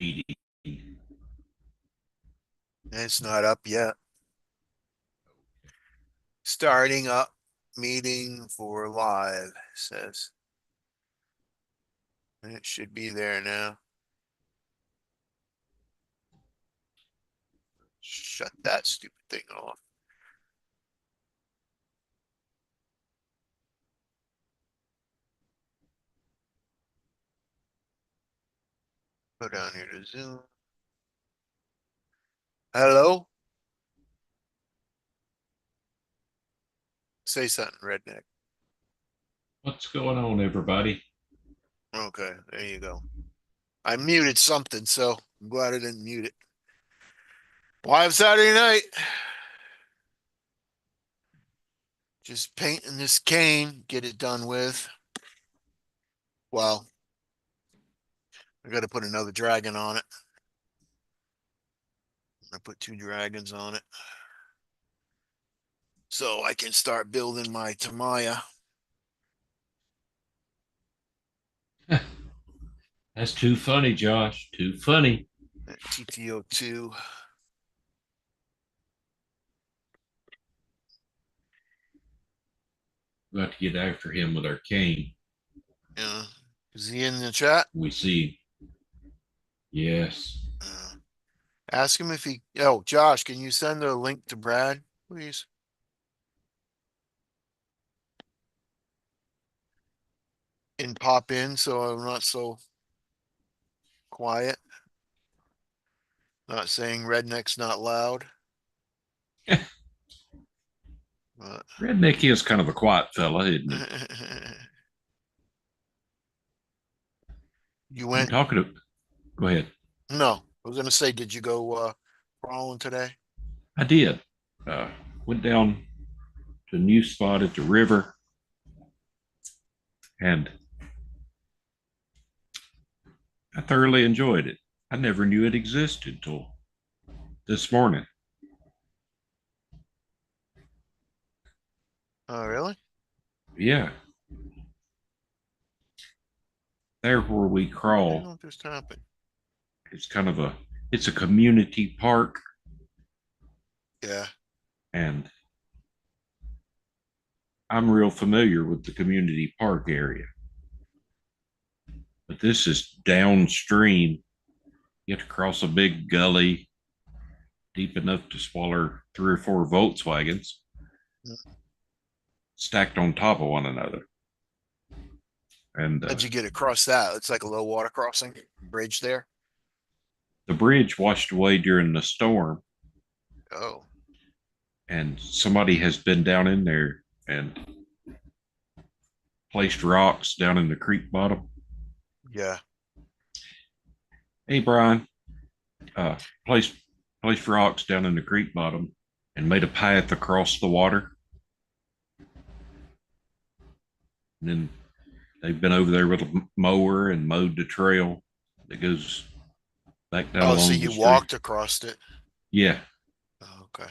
meeting. It's not up yet. Starting up meeting for live, says. And it should be there now. Shut that stupid thing off. Go down here to Zoom. Hello? Say something, redneck. What's going on, everybody? Okay, there you go. I muted something, so I'm glad I didn't mute it. Live Saturday night. Just painting this cane, get it done with. Well, I got to put another dragon on it. I put two dragons on it. So I can start building my Tamaya. That's too funny, Josh. Too funny. TTO2. We have to get after him with our cane. Yeah. Is he in the chat? We see. Yes. Uh, Ask him if he. Oh, Josh, can you send a link to Brad, please? And pop in so I'm not so quiet. Not saying redneck's not loud. But Redneck is kind of a quiet fella, isn't he? you I'm went. talking to. Go ahead. No, I was gonna say, did you go crawling today? I did. Uh, Went down to a new spot at the river, and I thoroughly enjoyed it. I never knew it existed till this morning. Oh, really? Yeah, there where we What the crawl. hell just happened? It's kind of a. It's a community park, Yeah. and I'm real familiar with the community park area. But this is downstream. You have to cross a big gully deep enough to swallow 3 or 4 Volkswagens stacked on top of one another. And How'd you get across that? It's like a low water crossing bridge there. the bridge washed away during the storm, Oh, and somebody has been down in there and placed rocks down in the creek bottom. yeah. Hey, Brian, uh, placed placed rocks down in the creek bottom and made a path across the water. And then they've been over there with a mower and mowed the trail that goes back down Oh, so along the you street. walked across it. Yeah, Oh, okay.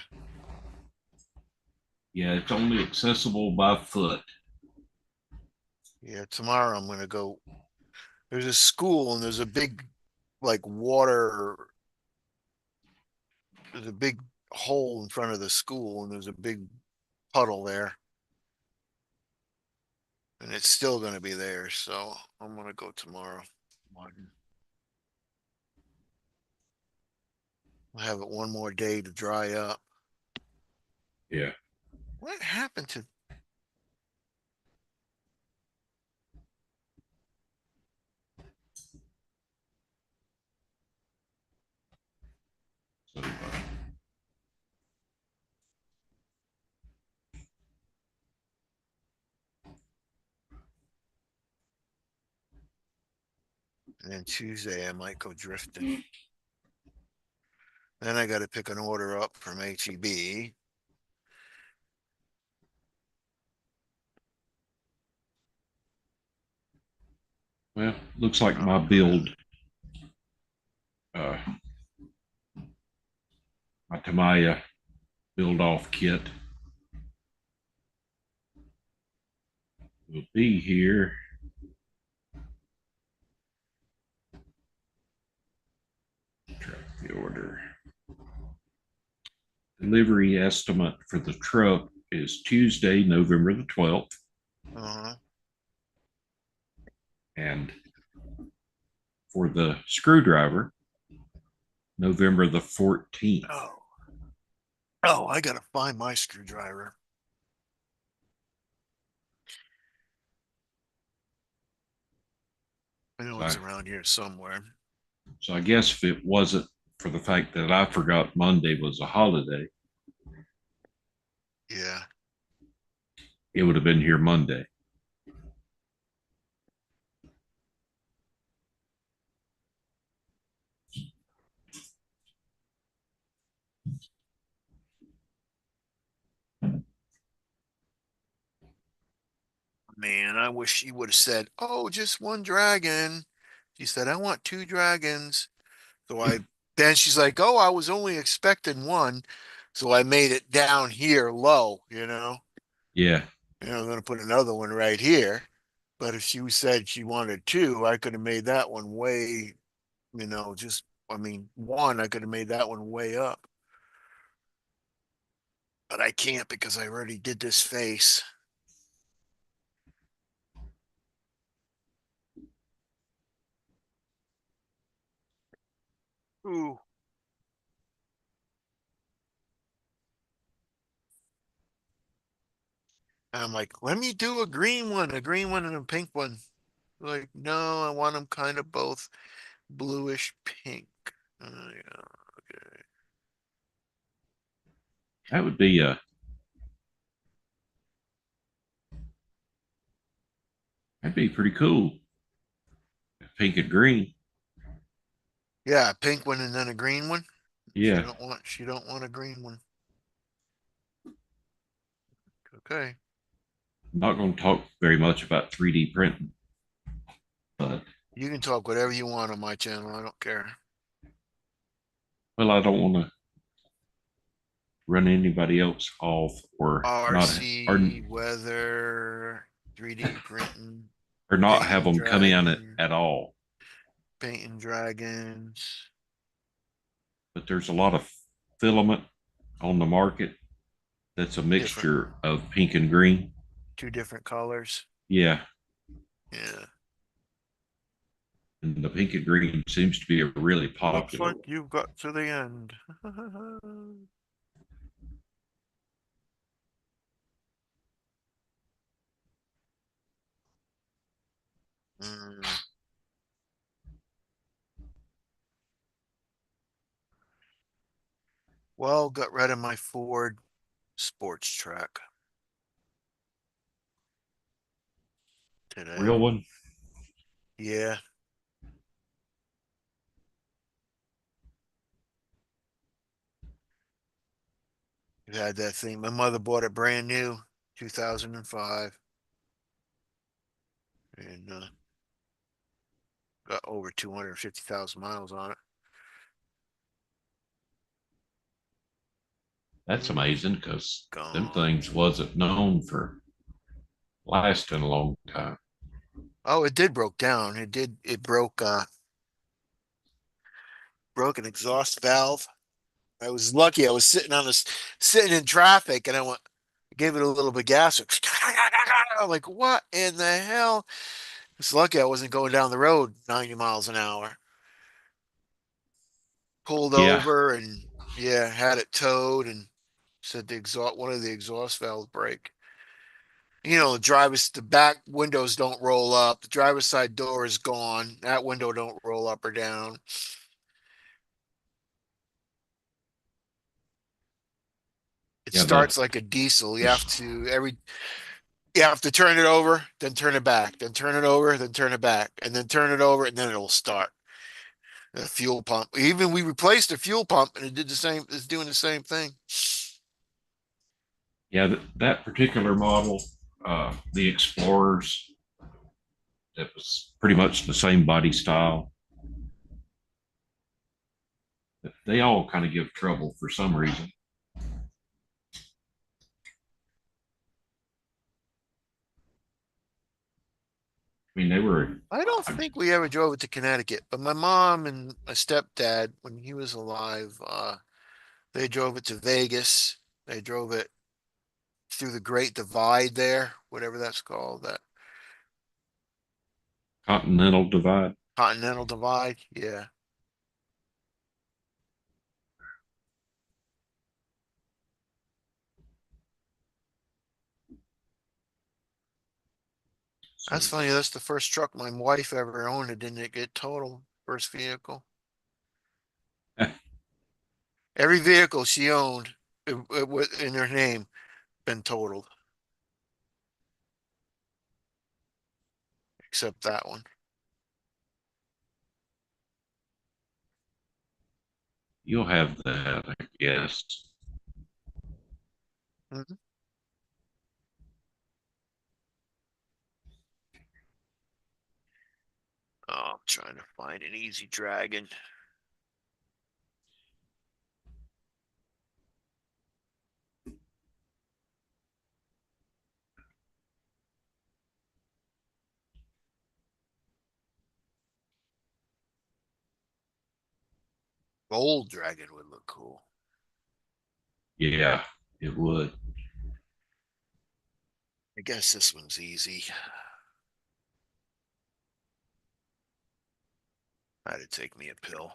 yeah, it's only accessible by foot. Yeah, tomorrow I'm gonna go. There's a school and there's a big like water. There's a big hole in front of the school and there's a big puddle there. And it's still gonna be there, so I'm gonna go tomorrow. I'll have it one more day to dry up. Yeah. What happened to So, and then Tuesday I might go drifting. Then I gotta pick an order up from HEB. well, looks like my Oh, build, uh, my Tamaya build off kit will be here order. Delivery estimate for the truck is Tuesday, November the 12th. Uh-huh. And for the screwdriver, November the 14th. Oh. Oh, I gotta find my screwdriver. I know it's So around here somewhere. I guess if it wasn't for the fact that I forgot Monday was a holiday, Yeah. it would have been here Monday. Man, I wish she would have said, "Oh, just one dragon." She said, "I want two dragons." So then she's like, "Oh, I was only expecting one." So I made it down here low, you know. Yeah, I'm gonna put another one right here. But if she said she wanted two, I could have made that one way, just I mean, one, I could have made that one way up. But I can't because I already did this face. Ooh. And I'm like, let me do a green one and a pink one. Like, no, I want them kind of both bluish pink. Yeah, okay. that would be that'd be pretty cool. Pink and green. Yeah, a pink one and then a green one. Yeah, She don't want a green one. Okay. I'm not going to talk very much about 3D printing, but You can talk whatever you want on my channel. I don't care. well, I don't want to run anybody else off RC, weather, 3D printing, or not have painting them come in dragon, at all. painting dragons. But there's a lot of filament on the market that's a Different, mixture of pink and green. two different colors. Yeah, Yeah. and the pink and green seems to be a really Looks popular like one. you've got to the end. Mm. Well, got rid of my Ford sports track today. Real one. Yeah, I had that thing. My mother bought it brand new, 2005, and got over 250,000 miles on it. That's amazing because them Gone. things wasn't known for lasting a long time. Oh, it did broke down. It broke an exhaust valve. I was lucky. I was sitting in traffic and gave it a little bit of gas. I'm like, what in the hell? It's lucky I wasn't going down the road 90 miles an hour. Pulled Yeah, over and yeah, had it towed and said one of the exhaust valves break. The back windows don't roll up. The driver's side door is gone. That window don't roll up or down. It yeah. The starts like a diesel. You have to turn it over, then turn it back, then turn it over, then turn it back, and then turn it over, and then it'll start. The fuel pump. Even we replaced the fuel pump, and it did the same. It's doing the same thing. yeah that particular model, the Explorers, that was pretty much the same body style. They all kind of give trouble for some reason. I mean, they were. I don't think we ever drove it to Connecticut, but my mom and my stepdad, when he was alive, they drove it to Vegas. They drove it through the Great Divide there, whatever that's called, that Continental Divide. Continental Divide. Yeah. So That's funny. That's the first truck my wife ever owned. It didn't get totaled. First vehicle. Every vehicle she owned in her name been totaled, except that one. you'll have that, I guess. Mhm. Oh, I'm trying to find an easy dragon. Gold dragon would look cool. Yeah, it would. I guess this one's easy. Had to take me a pill.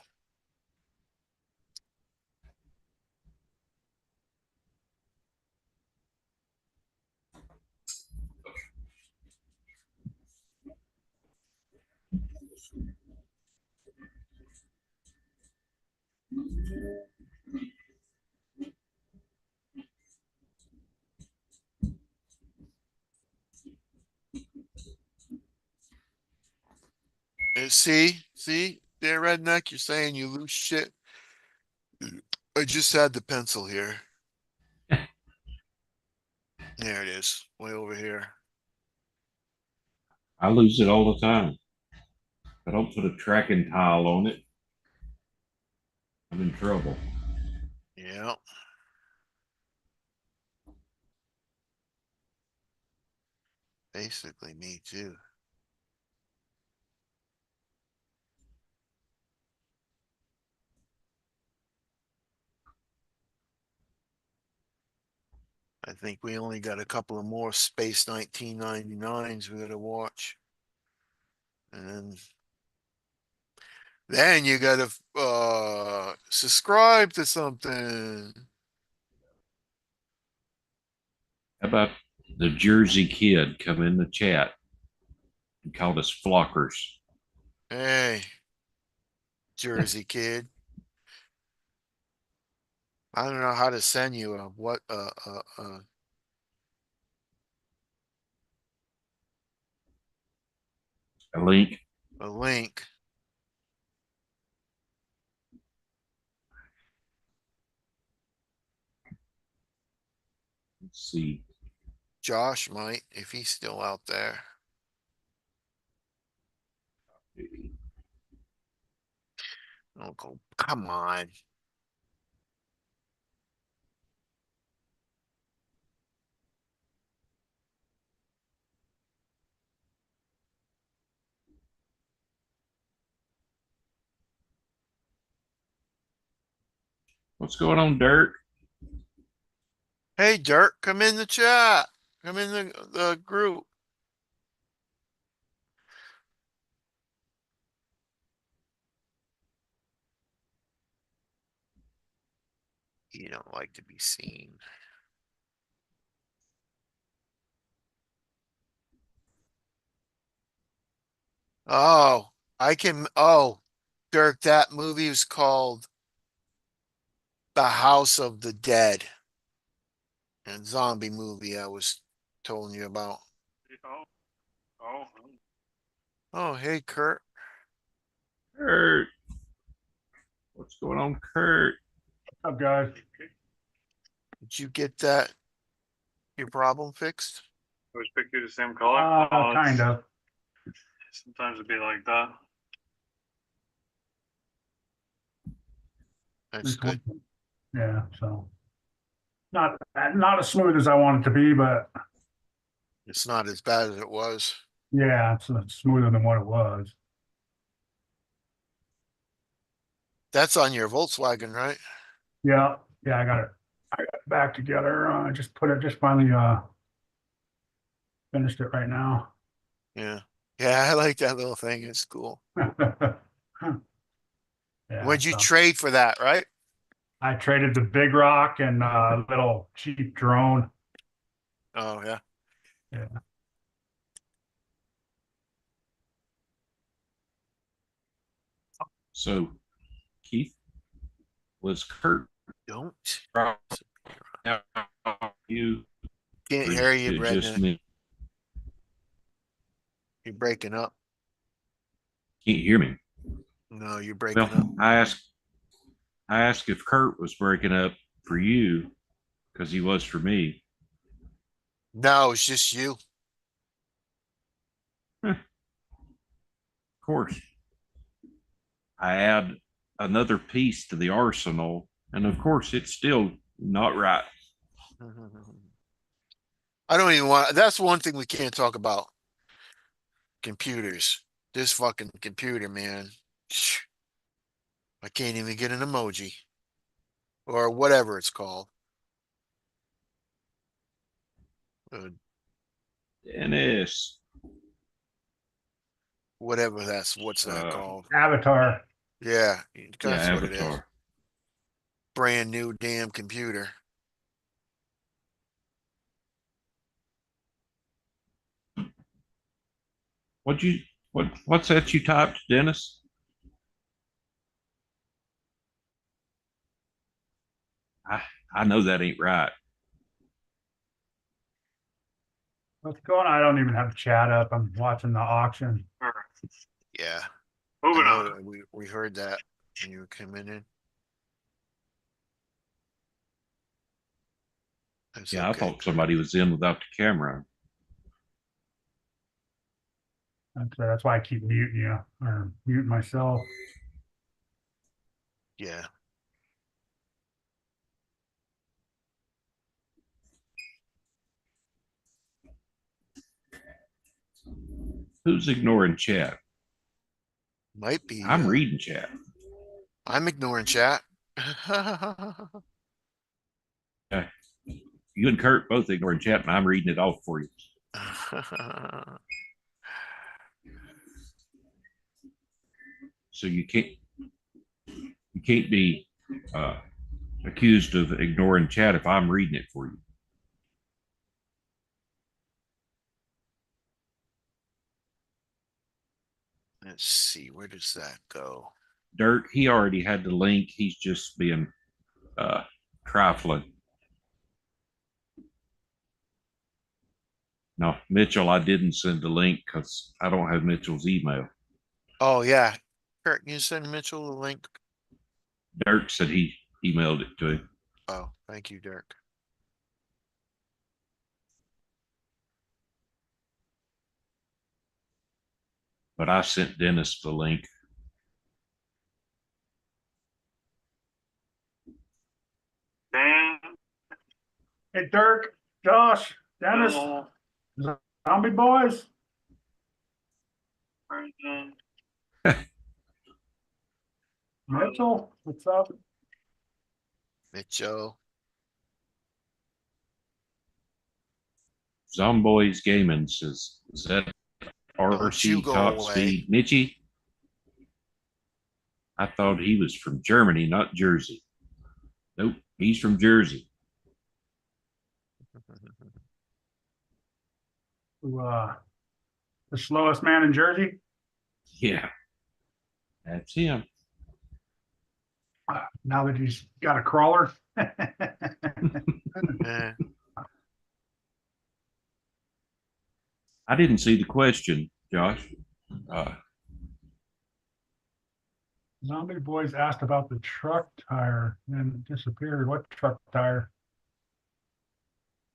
And see, there, redneck, you're saying you lose shit. I just had the pencil here. There it is, way over here. I lose it all the time. If I don't put a tracking tile on it, I'm in trouble. Yeah, basically me too. I think we only got a couple of more Space 1999s we gotta watch. And then you gotta subscribe to something. How about the Jersey kid come in the chat and called us flockers? Hey, Jersey kid. I don't know how to send you A link. a link. Let's see. Josh might, if he's still out there. Uncle, come on. What's going on, Dirt? Hey, Dirk, come in the chat. Come in the group. You don't like to be seen. Oh, Dirk, that movie is called The House of the Dead. And zombie movie I was telling you about. Oh, oh, Oh, hey, Kurt. Kurt. What's going on, Kurt? what's up, guys? Did you get that your problem fixed? Always pick you the same color? Kind of. Sometimes it'd be like that. That's good. Yeah, so not as smooth as I want it to be, but It's not as bad as it was. Yeah, it's smoother than what it was. That's on your Volkswagen, right? Yeah, yeah, I got it back together. Just finally finished it right now. Yeah. Yeah, I like that little thing. It's cool. Yeah, What'd you so trade for that, right? I traded the big rock and a little cheap drone. Oh, yeah. Yeah. So, Keith, was Kurt Don't. right now you, Can't or hear is you, it just Brendan. me? You're breaking up. Can't hear me. No, you're Well, breaking up. I asked if Kurt was breaking up for you because he was for me. No, it's just you. Of course, I add another piece to the arsenal, and of course, it's still not right. I don't even want, that's one thing we can't talk about. Computers. This fucking computer, man. I can't even get an emoji or whatever it's called. Uh, Dennis, whatever what's that uh, called? Avatar. Yeah, yeah, that's what it is. Avatar. Brand new damn computer. What you what's that you typed, Dennis? I I know that ain't right. What's going on? I don't even have the chat up. I'm watching the auction. All right. Yeah, I Moving know on. that we heard that when you were coming in. That's Yeah, I okay, thought Kurt. somebody was in without the camera. That's why I keep muting you or muting myself. Yeah. Who's ignoring chat? Might be I'm reading chat. I'm ignoring chat. Okay. You and Kurt both ignoring chat, and I'm reading it off for you. So you can't be uh, accused of ignoring chat if I'm reading it for you. Let's see, where does that go? Dirk, he already had the link. He's just being uh, trifling. No, Mitchell, I didn't send the link because I don't have Mitchell's email. Oh yeah. Kurt, can you send Mitchell the link? Dirk said he emailed it to him, Oh, thank you, Dirk. but I sent Dennis the link. Dan, Hey, Dirk, Josh, Dennis, Bill, zombie boys. Brendan. Mitchell, what's up? Mitchell. Zomboys Gaming says, is that Don't you RC go top away. speed? Mitchie, I thought he was from Germany, not Jersey. Nope, he's from Jersey. Who, the slowest man in Jersey. Yeah, that's him. Now that he's got a crawler. Eh, I didn't see the question, Josh. Zombie boys asked about the truck tire and it disappeared. What truck tire?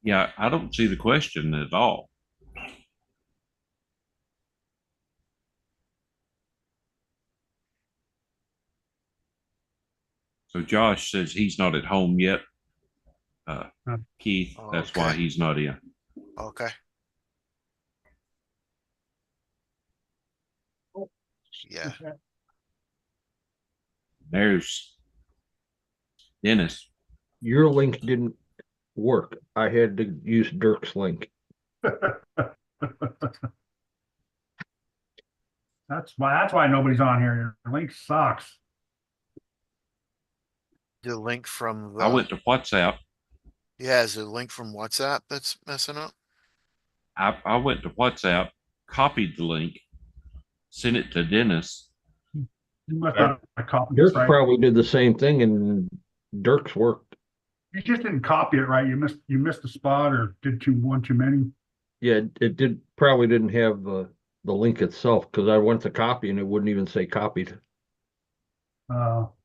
Yeah, I don't see the question at all. So Josh says he's not at home yet. Keith, that's why Okay. he's not in. okay. Yeah. There's Dennis. Your link didn't work. I had to use Dirk's link. That's why nobody's on here. Your link sucks. The link from I the, went to WhatsApp. yeah, is it a link from WhatsApp that's messing up? I went to WhatsApp, copied the link, sent it to Dennis. You must not have copied Dirk this right. probably did the same thing, and Dirk's worked. You just didn't copy it right. You missed a spot or did one too many. Yeah, it did probably didn't have the link itself because I went to copy and it wouldn't even say copied. Well,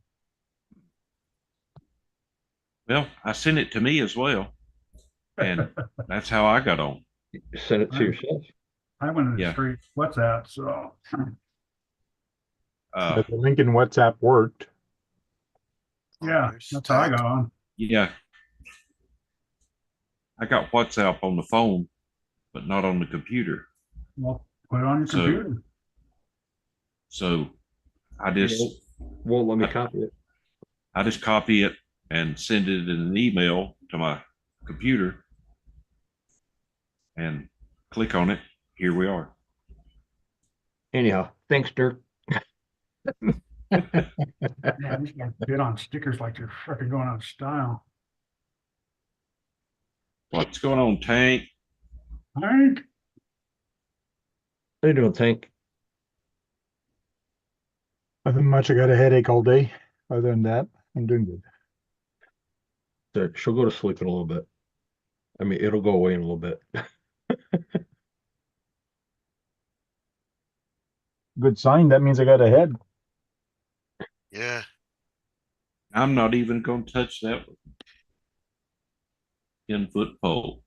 I sent it to me as well. And that's how I got on. You sent it to Right. yourself. I went in Yeah. straight WhatsApp, so But the link in WhatsApp worked. yeah, There's that's how I that. got on. yeah. I got WhatsApp on the phone, but not on the computer. Well, put it on your So- computer. So I just Won't let me copy it. copy it and send it in an email to my computer and click on it. Here we are. Anyhow, thanks, Dirk. Yeah, these guys bid on stickers like they're freaking going out of style. What's going on, Tank? Hank, How you doing, Tank? Nothing much. I got a headache all day. Other than that, I'm doing good. She'll go to sleep in a little bit. I mean, it'll go away in a little bit. Good sign. That means I got a head. Yeah. I'm not even going to touch that 10-foot pole.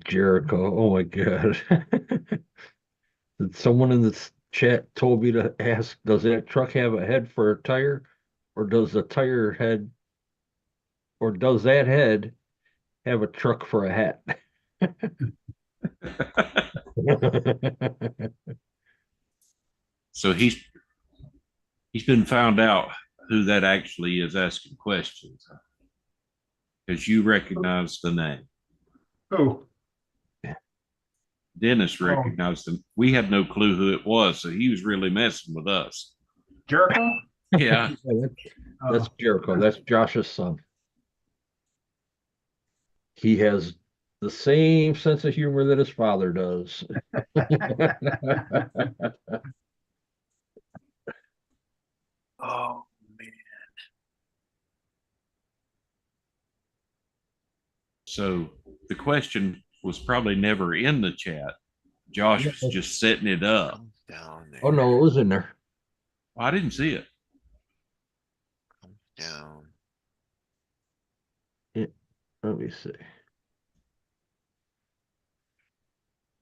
Jericho. Oh my God. Someone in the chat told me to ask, does that truck have a head for a tire? Or does the tire head, or does that head have a truck for a hat? So he's been found out who that actually is asking questions, because you recognize the name. oh, Dennis recognized him. We had no clue who it was, so he was really messing with us. Jericho? Yeah. That's Jericho. That's Josh's son. He has the same sense of humor that his father does. Oh man. So the question was probably never in the chat. Josh was just setting it up. Comes down there. Oh no, it was in there. I didn't see it. Comes down. Let me see.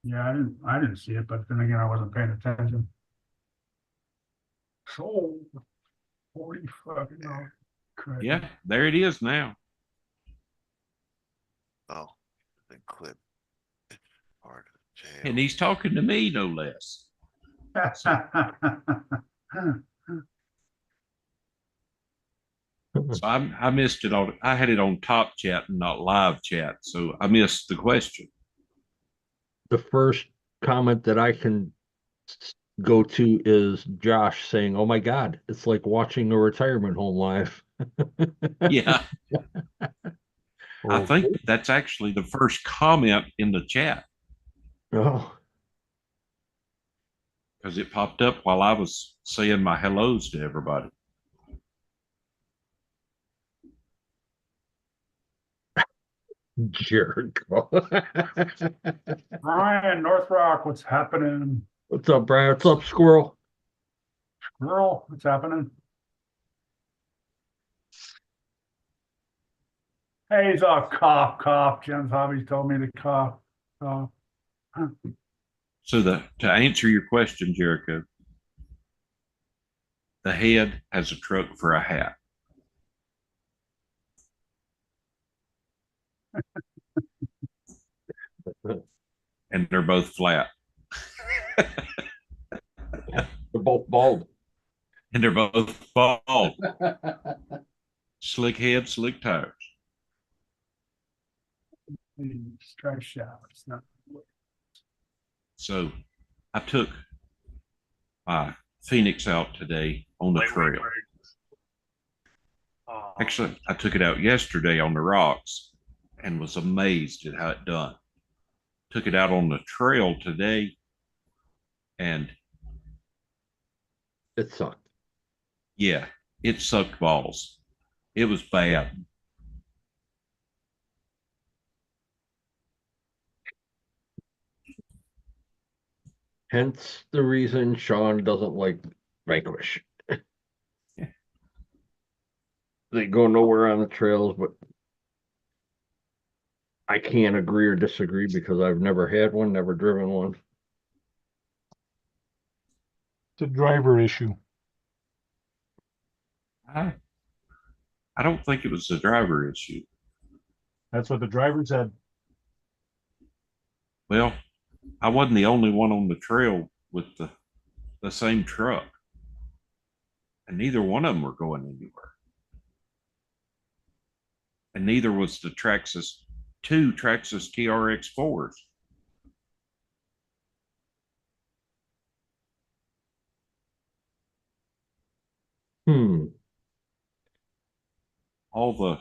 Yeah, I didn't see it, but then again, I wasn't paying attention. So 40 fucking dollars. Correct. Yeah, there it is now. Oh, the clip. It's part of the tail. And he's talking to me, no less. So I missed it on. I had it on top chat and not live chat, so I missed the question. The first comment that I can go to is Josh saying, "Oh my God, it's like watching a retirement home live." Yeah, I think that's actually the first comment in the chat Oh, because it popped up while I was saying my hellos to everybody. Jericho. Brian, North Rock, what's happening? What's up, Brian? What's up, Squirrel? Girl, what's happening? Hey, he's all cough. Jim's hobbies told me to cough. So to answer your question, Jericho, the head has a truck for a hat. And they're both flat. They're both bald. And they're both bald. Slick head, slick tires. Let's try shafts, not. So I took my Phoenix out today on the trail. Actually, I took it out yesterday on the rocks and was amazed at how it done. Took it out on the trail today and It sucked. yeah, it sucked balls. It was bad. Hence the reason Sean doesn't like Vanquish. Yeah. They go nowhere on the trails, but I can't agree or disagree because I've never had one, never driven one. It's a driver issue. I don't think it was a driver issue. That's what the driver said. Well, I wasn't the only one on the trail with the same truck. And neither one of them were going anywhere. And neither was the two Traxxas kRX4s. All the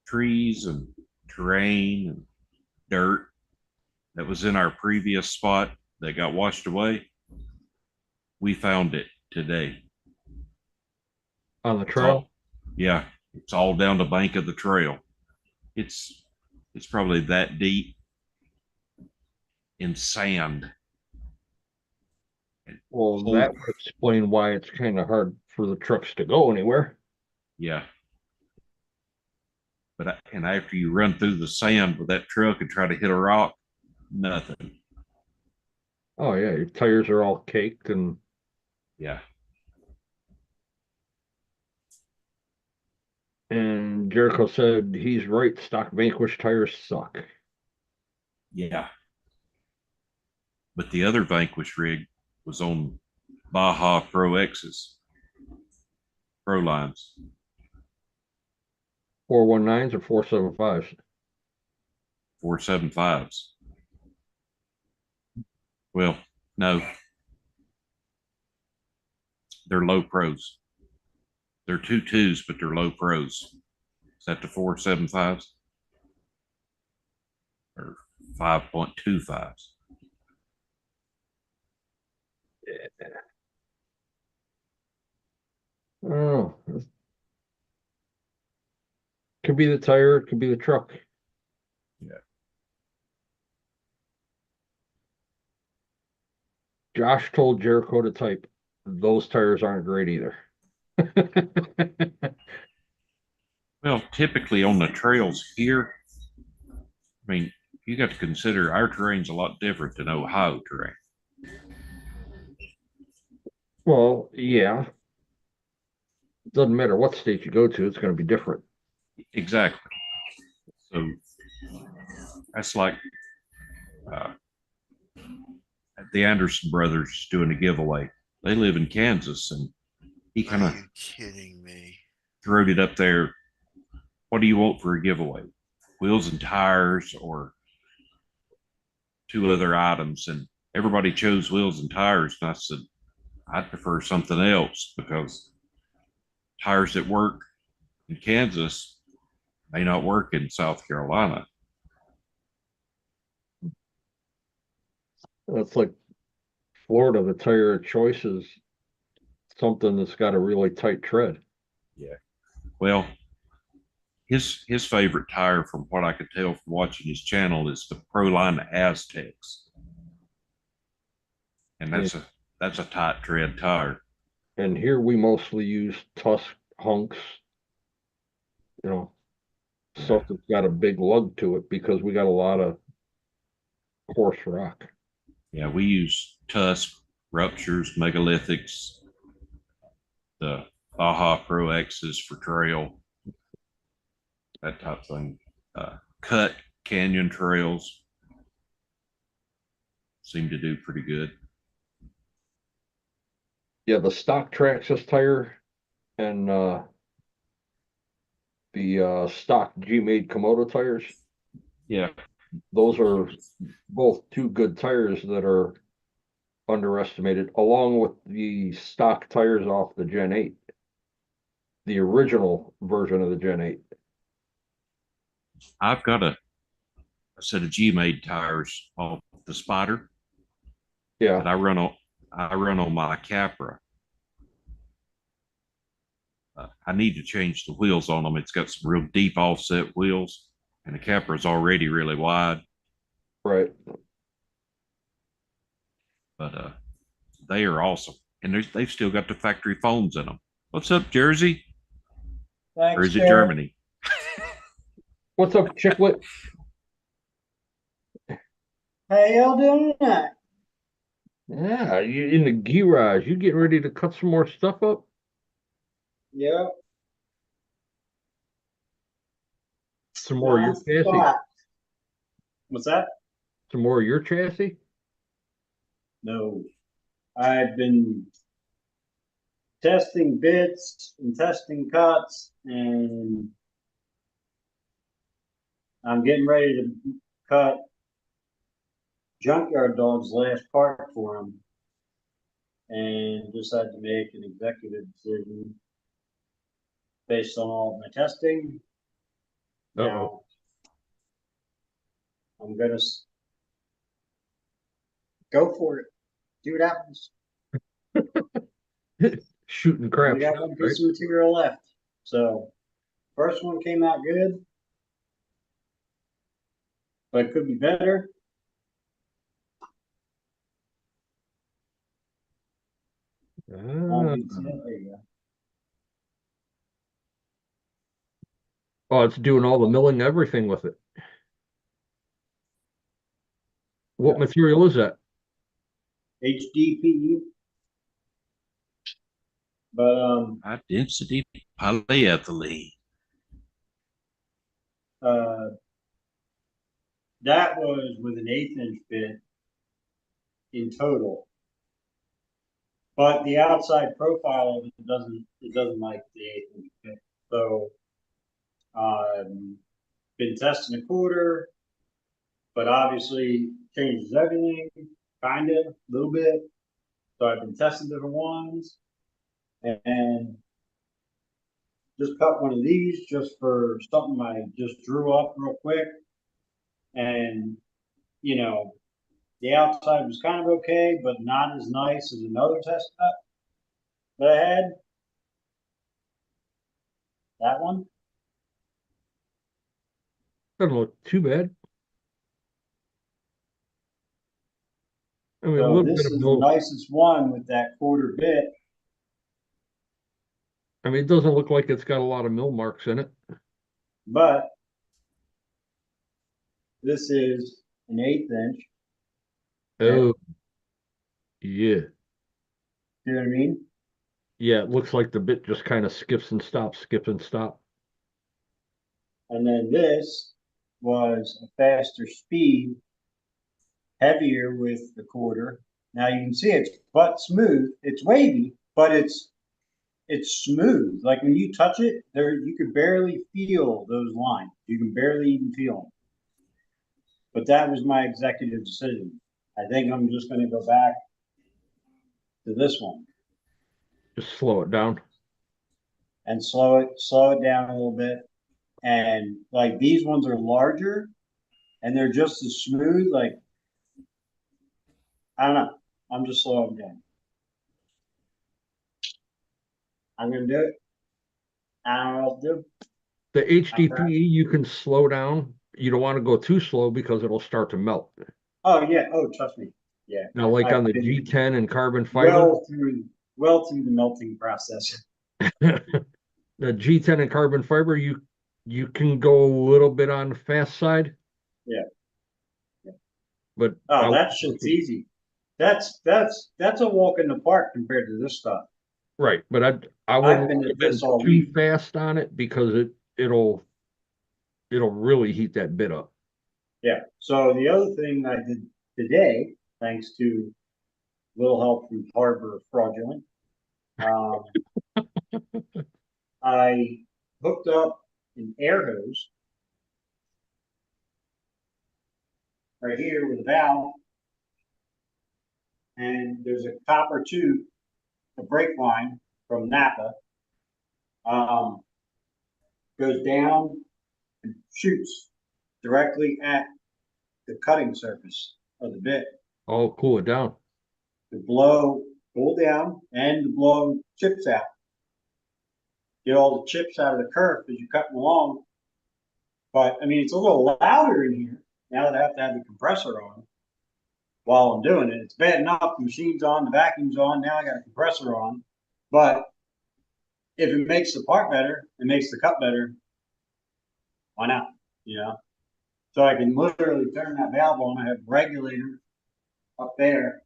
trees and terrain and dirt that was in our previous spot that got washed away, we found it today. On the trail? Yeah, it's all down the bank of the trail. It's probably that deep in sand. Well, that would explain why it's kind of hard for the trucks to go anywhere. Yeah. But and after you run through the sand with that truck and try to hit a rock, nothing. Oh yeah, your tires are all caked and Yeah. Jericho said he's right, stock Vanquish tires suck. Yeah. But the other Vanquish rig was on Baja Pro X's, Pro lines. 419s or 475s? 475s. Well, no. They're low pros. They're 2.2s, but they're low pros. Is that the 475s? Or 5.25s? Oh, could be the tire, it could be the truck. Yeah. Josh told Jericho to type, those tires aren't great either. Well, typically on the trails here, I mean, you got to consider our terrain's a lot different than Ohio terrain. Well, yeah. Doesn't matter what state you go to, it's going to be different. Exactly. So that's like the Anderson brothers doing a giveaway. They live in Kansas, and he kind Are of you kidding me? throwed it up there. What do you want for a giveaway? Wheels and tires or two other items? And everybody chose wheels and tires. And I said, I'd prefer something else because tires that work in Kansas may not work in South Carolina. That's like Florida, the tire choice is something that's got a really tight tread. Yeah. Well, his favorite tire, from what I could tell from watching his channel, is the Proline Aztecs, and that's a tight tread tire. And here we mostly use Tusk hunks, stuff that's got a big lug to it because we got a lot of coarse rock. Yeah, we use Tusk, Ruptures, Megalithics, the Baja Pro X's for trail, that type of thing. cut canyon trails seem to do pretty good. Yeah, the stock Traxxas tire and the stock G-made Komodo tires, Yeah. those are both two good tires that are underestimated, along with the stock tires off the Gen 8, the original version of the Gen 8. I've got a set of G-made tires off the Spider Yeah, that I run on my Capra. I need to change the wheels on them. It's got some real deep offset wheels, and the Capra is already really wide. right. But they are awesome, and they've still got the factory foams in them. What's up, Jersey? Or Thanks, is it Jared. Germany? What's up, Chicklet? How y'all doing tonight? Yeah, you in the garage. You getting ready to cut some more stuff up? Yep. Some more of your Nice chassis? spot. What's that? Some more of your chassis? No. I've been testing bits and testing cuts, and I'm getting ready to cut Junkyard Dog's last part for him, and decided to make an executive decision based on all of my testing. Now, I'm gonna go for it. See what happens. Shooting crap. We got shot, one right? piece of material left. So, first one came out good, but it could be better. Ah. There you go. Oh, it's doing all the milling, everything with it. What Yeah. material is that? HDPE. But High density polyethylene. uh, that was with an 1/8" bit in total. But the outside profile of it doesn't like the 1/8" bit. So been testing a quarter, but obviously changes everything, kind of, a little bit. So I've been testing different ones, and just cut one of these just for something I just drew up real quick. And, you know, the outside was kind of okay, but not as nice as another test cut that I had. That one. Doesn't look too bad. I mean, a So little this bit of is the mill. nicest one with that quarter bit. I mean, it doesn't look like it's got a lot of mill marks in it. But this is an 1/8". Oh, yeah. You know what I mean? Yeah, it looks like the bit just kind of skips and stops, skips and stop. And then this was a faster speed, heavier with the quarter. Now you can see it's butt smooth. It's wavy, but it's smooth. Like when you touch it, there you could barely feel those lines. You can barely even feel them. But that was my executive decision. I think I'm just going to go back to this one Just slow it down. and slow it down a little bit. And like these ones are larger and they're just as smooth. Like I don't know. I'm just slowing down. I'm gonna do it. I don't know what to do. The HDPE you can slow down. You don't want to go too slow because it'll start to melt. Oh yeah. Oh, trust me. Yeah. Now, like on I've the been G10 and carbon fiber, well through the melting process. the G10 and carbon fiber, you can go a little bit on the fast side. Yeah. But Oh, that shit's easy. That's a walk in the park compared to this stuff. right. But I I've wouldn't been have at been this all too week. fast on it because it'll it'll really heat that bit up. Yeah. So the other thing I did today, thanks to little help from Harbor Fraudulent, um, I hooked up an air hose right here with a valve, and there's a copper tube, a brake line from Napa, goes down and shoots directly at the cutting surface of the bit Oh, cool it down. to blow cool down and to blow chips out. Get all the chips out of the kerf as you're cutting along. But I mean, it's a little louder in here now that I have to have the compressor on while I'm doing it. It's bad enough the machine's on, the vacuum's on. Now I got a compressor on. But if it makes the part better, it makes the cut better. Why not? You know. So I can literally turn that valve on. I have a regulator up there,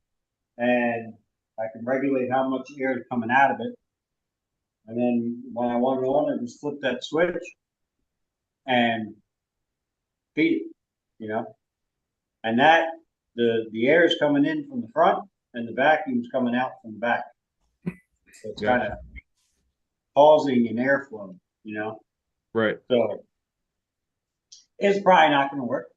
and I can regulate how much air is coming out of it. And then when I want it on, I just flip that switch and feed it, you know. And that the air is coming in from the front and the vacuum's coming out from the back. So it's kind of causing an airflow, you know. Right. So it's probably not going to work.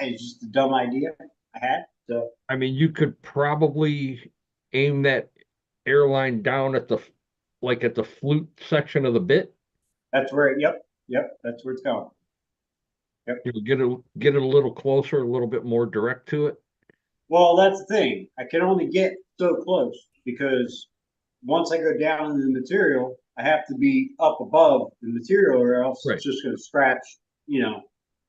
It's just a dumb idea I had. So I mean, you could probably aim that airline down at the like at the flute section of the bit. that's where. Yep, that's where it's going. You get it a little closer, a little bit more direct to it. Well, that's the thing. I can only get so close because once I go down in the material, I have to be up above the material, or else Right. it's just going to scratch, you know.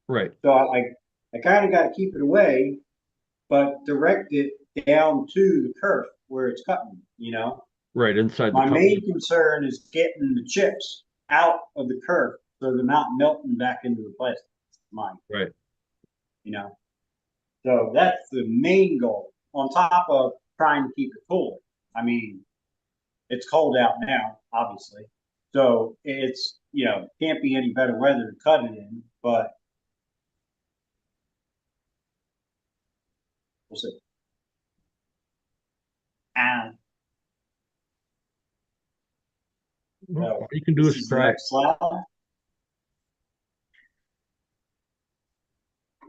Right. So I kind of got to keep it away, but direct it down to the kerf where it's cutting, you know. Right. Inside My the cup. main concern is getting the chips out of the kerf so they're not melting back into the plastic. Mine, Right. you know. So that's the main goal, on top of trying to keep it cool. I mean, it's cold out now, obviously. So it's, you know, can't be any better weather to cut it in, but we'll see. And Well, all you can do this is is the try. next slide.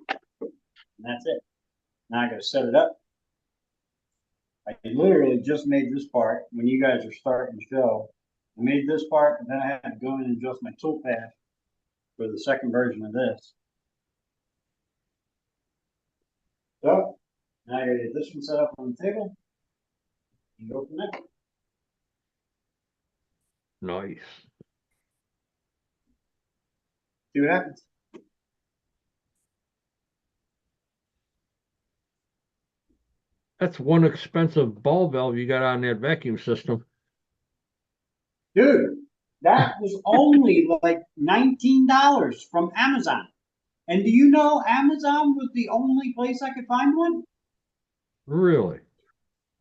And that's it. Now I gotta set it up. I literally just made this part when you guys are starting the show. I made this part, and then I had to go in and adjust my toolpath for the second version of this. So now I gotta get this one set up on the table and go from there. Nice. See what happens. That's one expensive ball valve you got on that vacuum system. Dude, that was only like $19 from Amazon. And do you know Amazon was the only place I could find one? Really?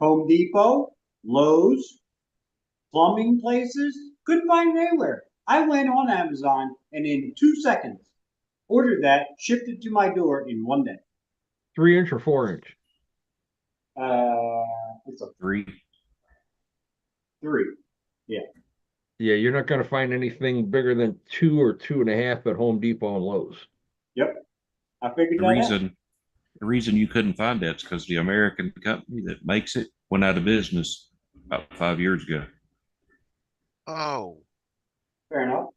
Home Depot, Lowe's, plumbing places, couldn't find it anywhere. I went on Amazon and in 2 seconds ordered that, shipped it to my door in 1 day. 3-inch or 4-inch? It's a 3. 3. Yeah, you're not going to find anything bigger than 2 or 2.5 at Home Depot and Lowe's. Yep. I figured The that out. reason you couldn't find that's because the American company that makes it went out of business about 5 years ago. Oh, Fair enough.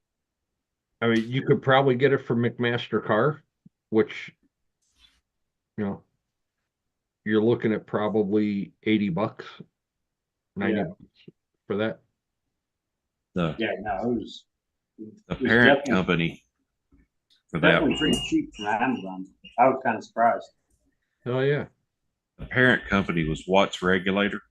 I mean, you could probably get it from McMaster Car, which, you know, you're looking at probably $80, 90 Yeah. bucks for that. The Yeah, no, it was parent definitely- company for that definitely was pretty cheap from Amazon. I was kind of surprised. Oh yeah. the parent company was Watts Regulator,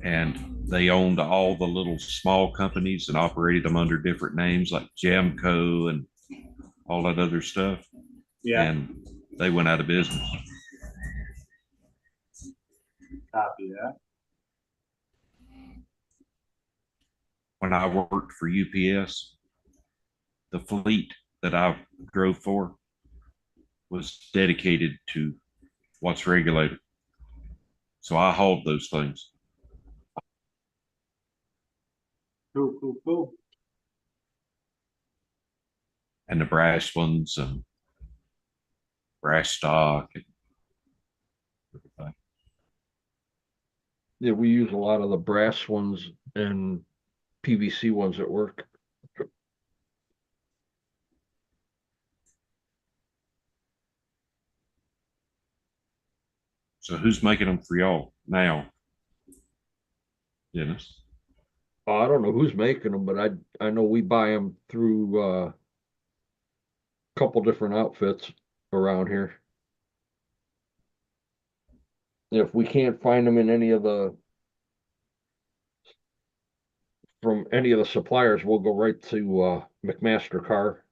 and they owned all the little small companies and operated them under different names like Jamco and all that other stuff. Yeah, And they went out of business. copy that. When I worked for UPS, the fleet that I drove for was dedicated to what's regulated. So I hauled those things. Cool, cool, cool. And the brass ones and brass stock and everything. Yeah, we use a lot of the brass ones and PVC ones at work. So who's making them for y'all now? Dennis? I don't know who's making them, but I know we buy them through a couple different outfits around here. If we can't find them in any of the from any of the suppliers, we'll go right to McMaster Car.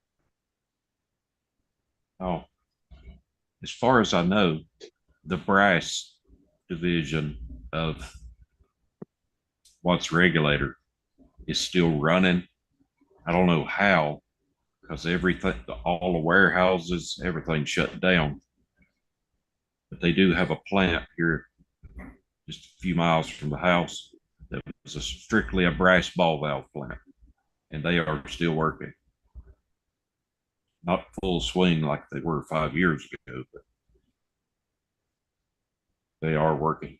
Oh, as far as I know, the brass division of what's regulator is still running. I don't know how, because everything, all the warehouses, everything shut down. But they do have a plant here just a few miles from the house that was strictly a brass ball valve plant, and they are still working. Not full swing like they were 5 years ago, but they are working.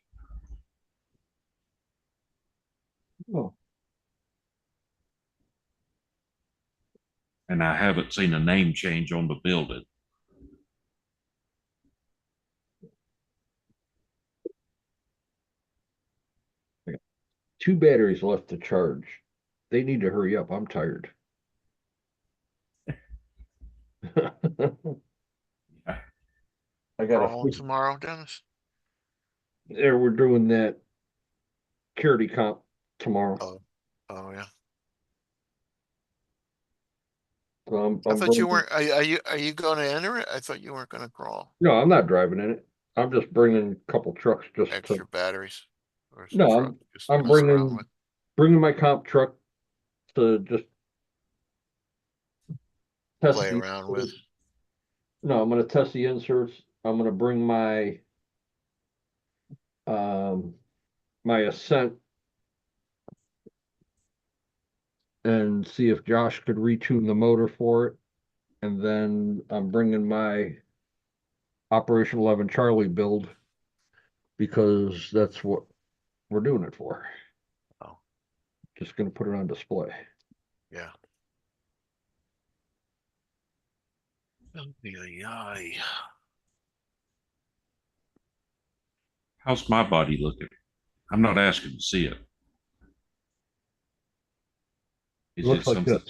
Oh, And I haven't seen a name change on the building. two batteries left to charge. They need to hurry up. I'm tired. I got Crawling tomorrow, Dennis? there. We're doing that charity comp tomorrow. Oh yeah. So I I'm thought you bringing- weren't. Are you going to enter it? I thought you weren't going to crawl. No, I'm not driving in it. I'm just bringing a couple trucks just Extra to. batteries. Or No, truck just to I'm mess around with. bringing my comp truck to just test Play the around with. inserts. No, I'm gonna test the inserts. I'm gonna bring my Ascent and see if Josh could retune the motor for it. And then I'm bringing my Operation 11 Charlie build because that's what we're doing it for. Oh. Just gonna put it on display. Yeah. Ay. How's my body looking? I'm not asking to see it. Is Looks it like something?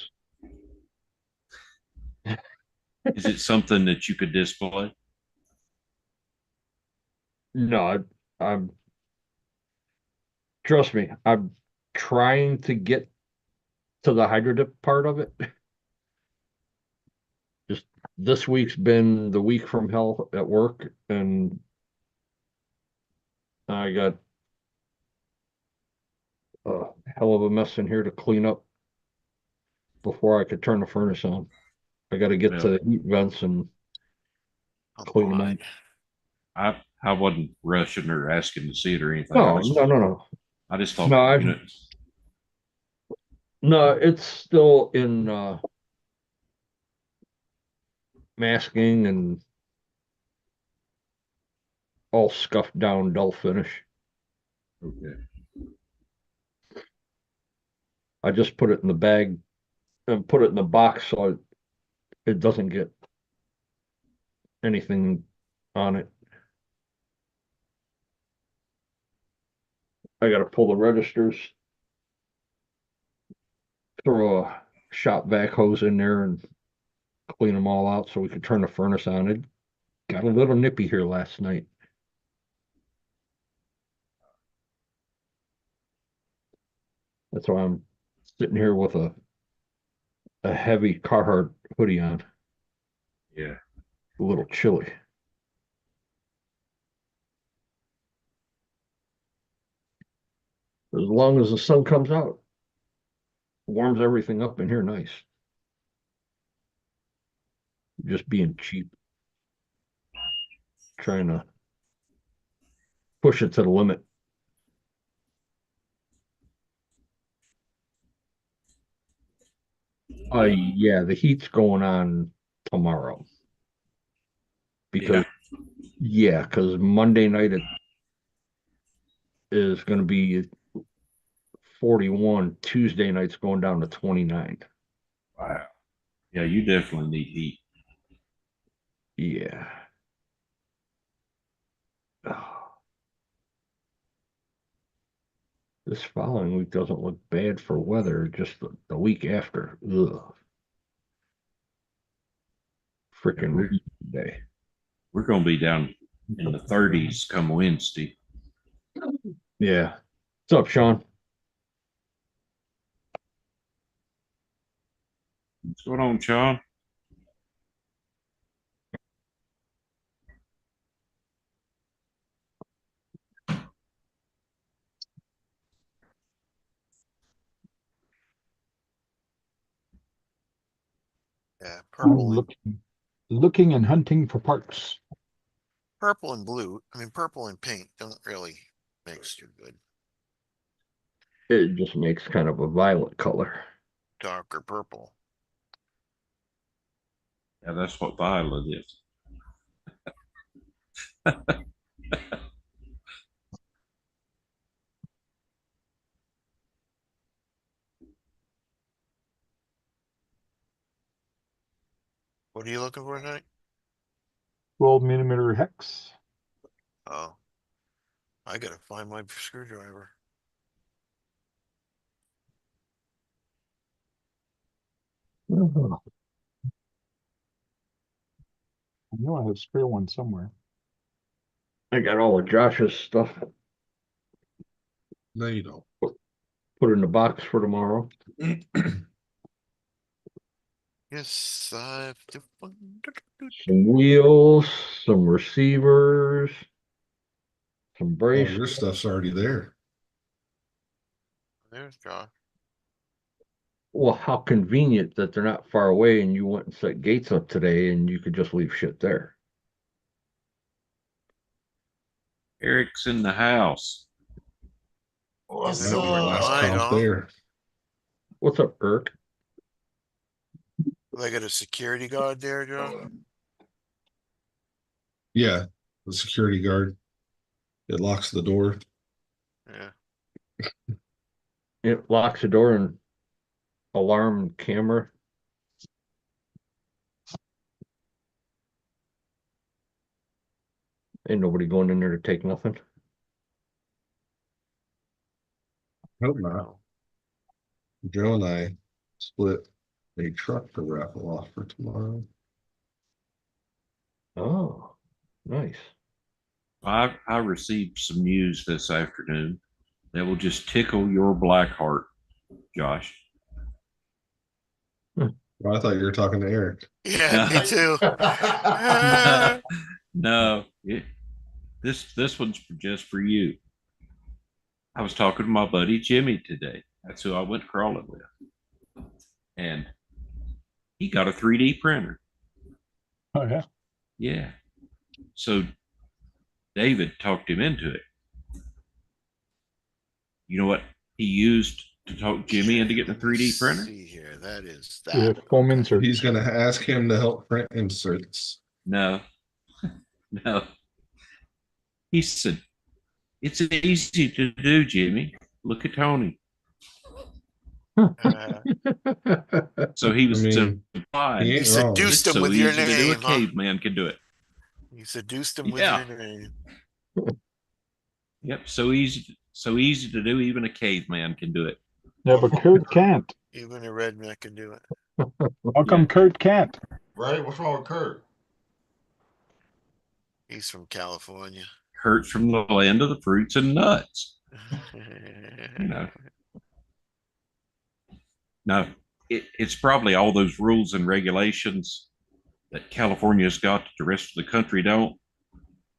this. Is it something that you could display? No, I'm trust me, I'm trying to get to the hydro dip part of it. Just this week's been the week from hell at work, and I got a hell of a mess in here to clean up before I could turn the furnace on. I got to get to the heat vents and Oh, clean them boy. out. I wasn't rushing or asking to see it or anything. No, no. I just thought, No, you know, No, it's still in masking and all scuffed down, dull finish. okay. I just put it in the bag and put it in the box so it doesn't get anything on it. I gotta pull the registers, throw a shop vac hose in there and clean them all out so we could turn the furnace on. It got a little nippy here last night. That's why I'm sitting here with a heavy Carhartt hoodie on, Yeah. a little chilly. As long as the sun comes out, warms everything up in here nice. just being cheap. Trying to push it to the limit. Yeah, the heat's going on tomorrow. Because because Monday night it is going to be 41. Tuesday night's going down to 29. Wow. Yeah, you definitely need heat. Yeah. This following week doesn't look bad for weather, just the week after. Ugh. Freaking rain day. We're going to be down in the 30s come Wednesday. Yeah. What's up, Sean? What's going on, Sean? Yeah, I'm purple looking and hunting for parts. and blue. I mean, purple and pink don't really mix too good. It just makes kind of a violet color. Darker purple. Yeah, that's what violet is. What are you looking for tonight? 12mm hex. Oh, I gotta find my screwdriver. Oh, I know I have spare one somewhere. I got all of Josh's stuff. No, you don't. Put in the box for tomorrow. Yes, I have to find. Some wheels, some receivers, some Oh, brace. your stuff's already there. There's Josh. Well, how convenient that they're not far away and you went and set gates up today and you could just leave shit there. Eric's in the house. I know my last Hi, comp Dom. there. What's up, Irk? They got a security guard there, Joe. Yeah, the security guard. It locks the door. Yeah. It locks the door and alarm camera. Ain't nobody going in there to take nothing. Hope not. No. Joe and I split a truck to raffle off for tomorrow. Oh, nice. I received some news this afternoon that will just tickle your black heart, Josh. Well, I thought you were talking to Eric. Yeah, me too. No, this one's just for you. I was talking to my buddy Jimmy today. That's who I went crawling with. And he got a 3D printer. Oh yeah. Yeah. So David talked him into it. You know what he used to talk Jimmy into getting a 3D printer? See here, that is Yeah, that. foam Okay. insert. He's going to ask him to help print inserts. No, no. He said, it's easy to do, Jimmy. Look at Tony. So he was I mean, implied, he You ain't wrong. seduced it's him so with your easy to do, a name, huh? caveman can do it. You seduced him Yeah. with your name. Yep, so easy to do. Even a caveman can do it. Yeah, but Kurt can't. Even a redneck can do it. How come Yeah. Kurt can't? Right? What's wrong with Kurt? He's from California. Kurt's from the land of the fruits and nuts. You know. No, it's probably all those rules and regulations that California's got that the rest of the country don't.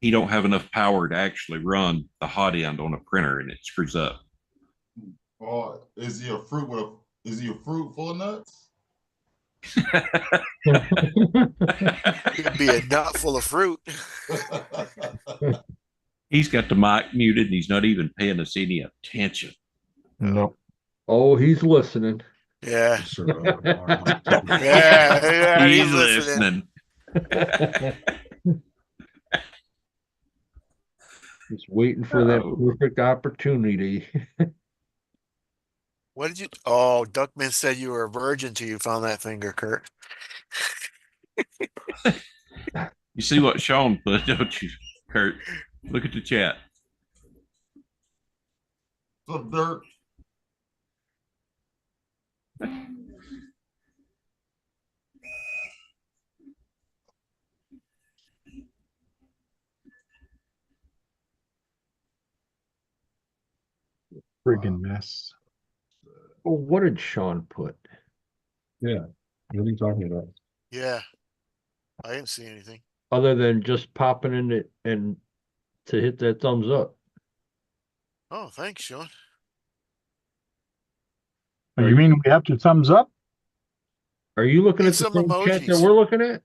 He don't have enough power to actually run the hot end on a printer, and it screws up. Or is he a fruit full of nuts? It'd be a nut full of fruit. He's got the mic muted and he's not even paying us any attention. No. Oh, he's listening. Yeah. Sure. Yeah, He's he's listening. listening. Just waiting for that Oh. perfect opportunity. What did you? Oh, Duckman said you were a virgin till you found that finger, Kurt. You see what Sean put, don't you, Kurt? Look at the chat. Some dirt. Friggin' mess. Oh, what did Sean put? Yeah. What are you talking about? Yeah, I didn't see anything. Other than just popping in it and to hit that thumbs up. Oh, thanks, Sean. Oh, you mean we have to thumbs up? Are you looking Need at the some same chat that emojis. we're looking at?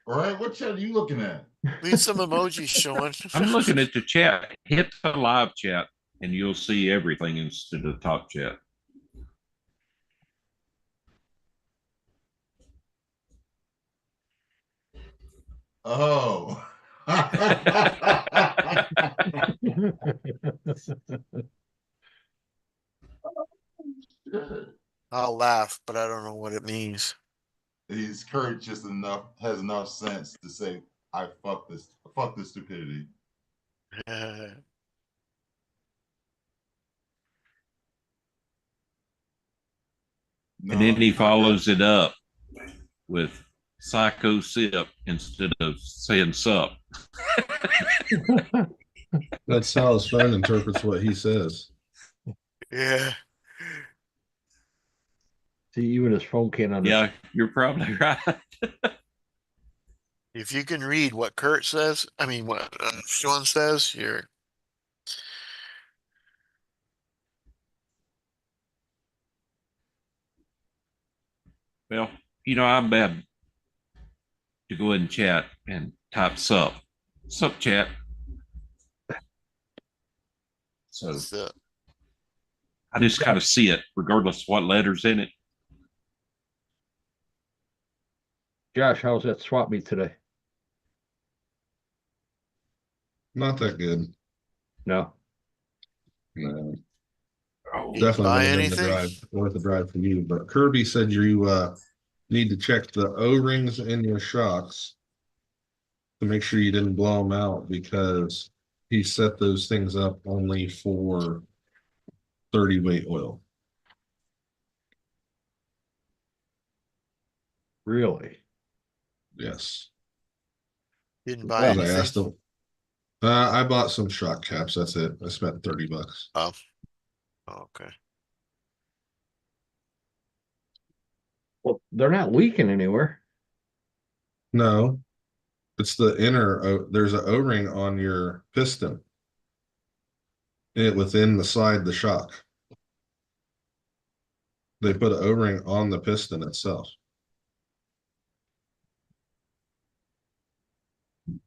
All right, what chat are you looking at? Need some emojis, Sean. I'm looking at the chat. Hit the live chat and you'll see everything instead of the top chat. Oh. I'll laugh, but I don't know what it means. He's Kurt just has enough sense to say, I fuck this stupidity. No, And then he it's not follows it up with psycho sip instead of saying sup. That's how his phone interprets what he says. Yeah. See, even his phone can't understand. Yeah, you're probably right. If you can read what Kurt says, I mean, what Sean says, you're. Well, I'm bad to go ahead and chat and type sup. Sup, chat. So So, I just kind of see it, regardless of what letter's in it. Josh, how's that swap meet today? Not that good. No. No. Oh, Did you Definitely buy would have been anything? worth the drive for you. But Kirby said you need to check the O-rings in your shocks to make sure you didn't blow them out, because he set those things up only for 30 weight oil. Really? Yes. Didn't buy Because I asked anything? him. I bought some shock caps. That's it. I spent $30. Oh, okay. Well, they're not leaking anywhere. No, it's the inner. There's an O-ring on your piston. Within the slide, the shock. They put an O-ring on the piston itself.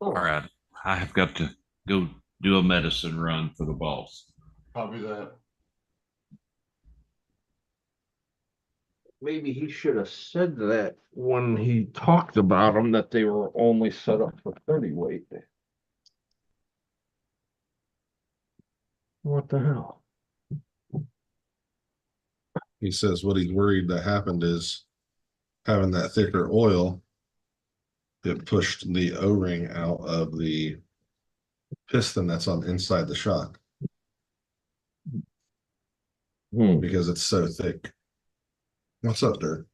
all right. I have got to go do a medicine run for the boss. Copy that. Maybe he should have said that when he talked about them, that they were only set up for 30 weight. What the hell? He says what he's worried that happened is having that thicker oil. It pushed the O-ring out of the piston that's on inside the shock because it's so thick. What's up, Dirt?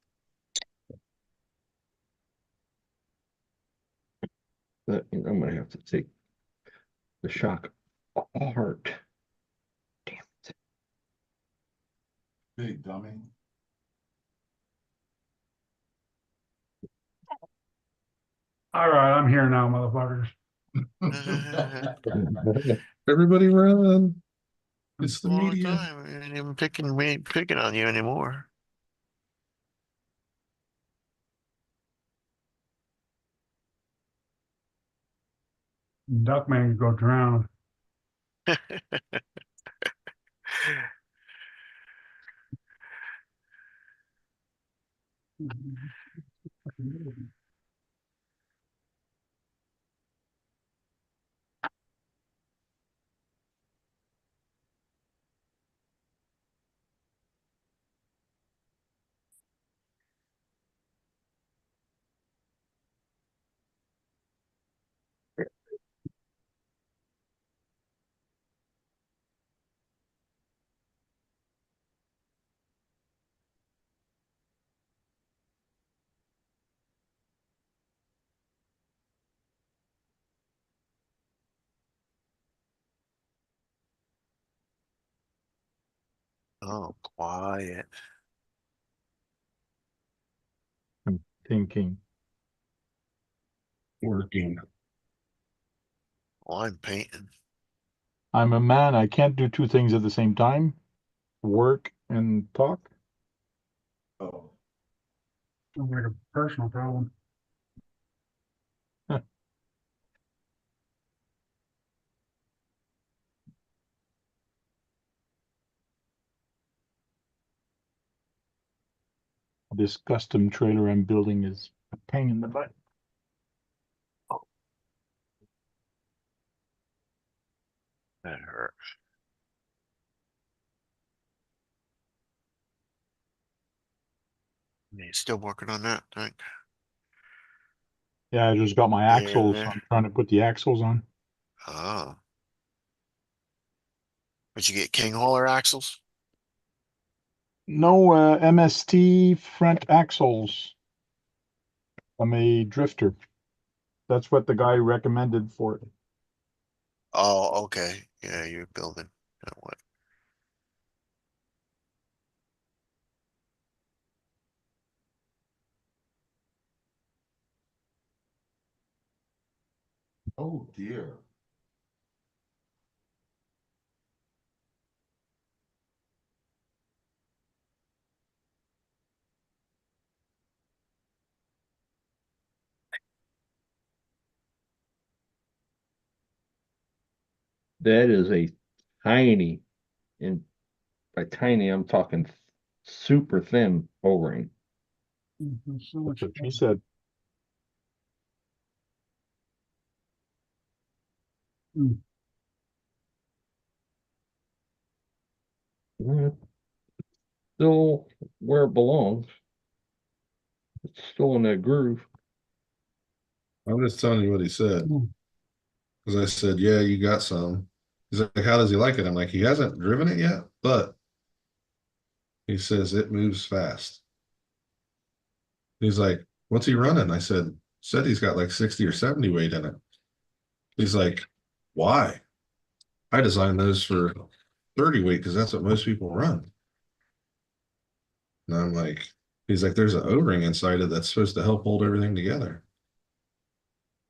I'm gonna have to take the shock apart. Damn it. Big dummy. All right, I'm here now, motherfuckers. Everybody run. It's the Long media. time. We ain't even picking on you anymore. Duckman could go drown. Oh, quiet. I'm thinking. Working. Oh, I'm painting. I'm a man. I can't do two things at the same time. Work and talk. Oh, Sounds like a personal problem. This custom trailer I'm building is a pain in the butt. That hurts. You still working on that thing? Yeah, I just got my Yeah, axles. there. I'm trying to put the axles on. Oh. But you get king hauler axles? No MST front axles. I'm a drifter. That's what the guy recommended for it. Oh, okay. Yeah, you're building. What? oh dear. That is a tiny, and by tiny, I'm talking super thin O-ring. There's so much. That's what she said. Yeah, still where it belongs. It's still in that groove. I'm just telling you what he said. Because I said, yeah, you got some. He's like, how does he like it? I'm like, he hasn't driven it yet, but he says it moves fast. He's like, what's he running? I said he's got like 60 or 70 weight in it. He's like, why? I designed those for 30 weight because that's what most people run. And I'm like, he's like, there's an O-ring inside it that's supposed to help hold everything together.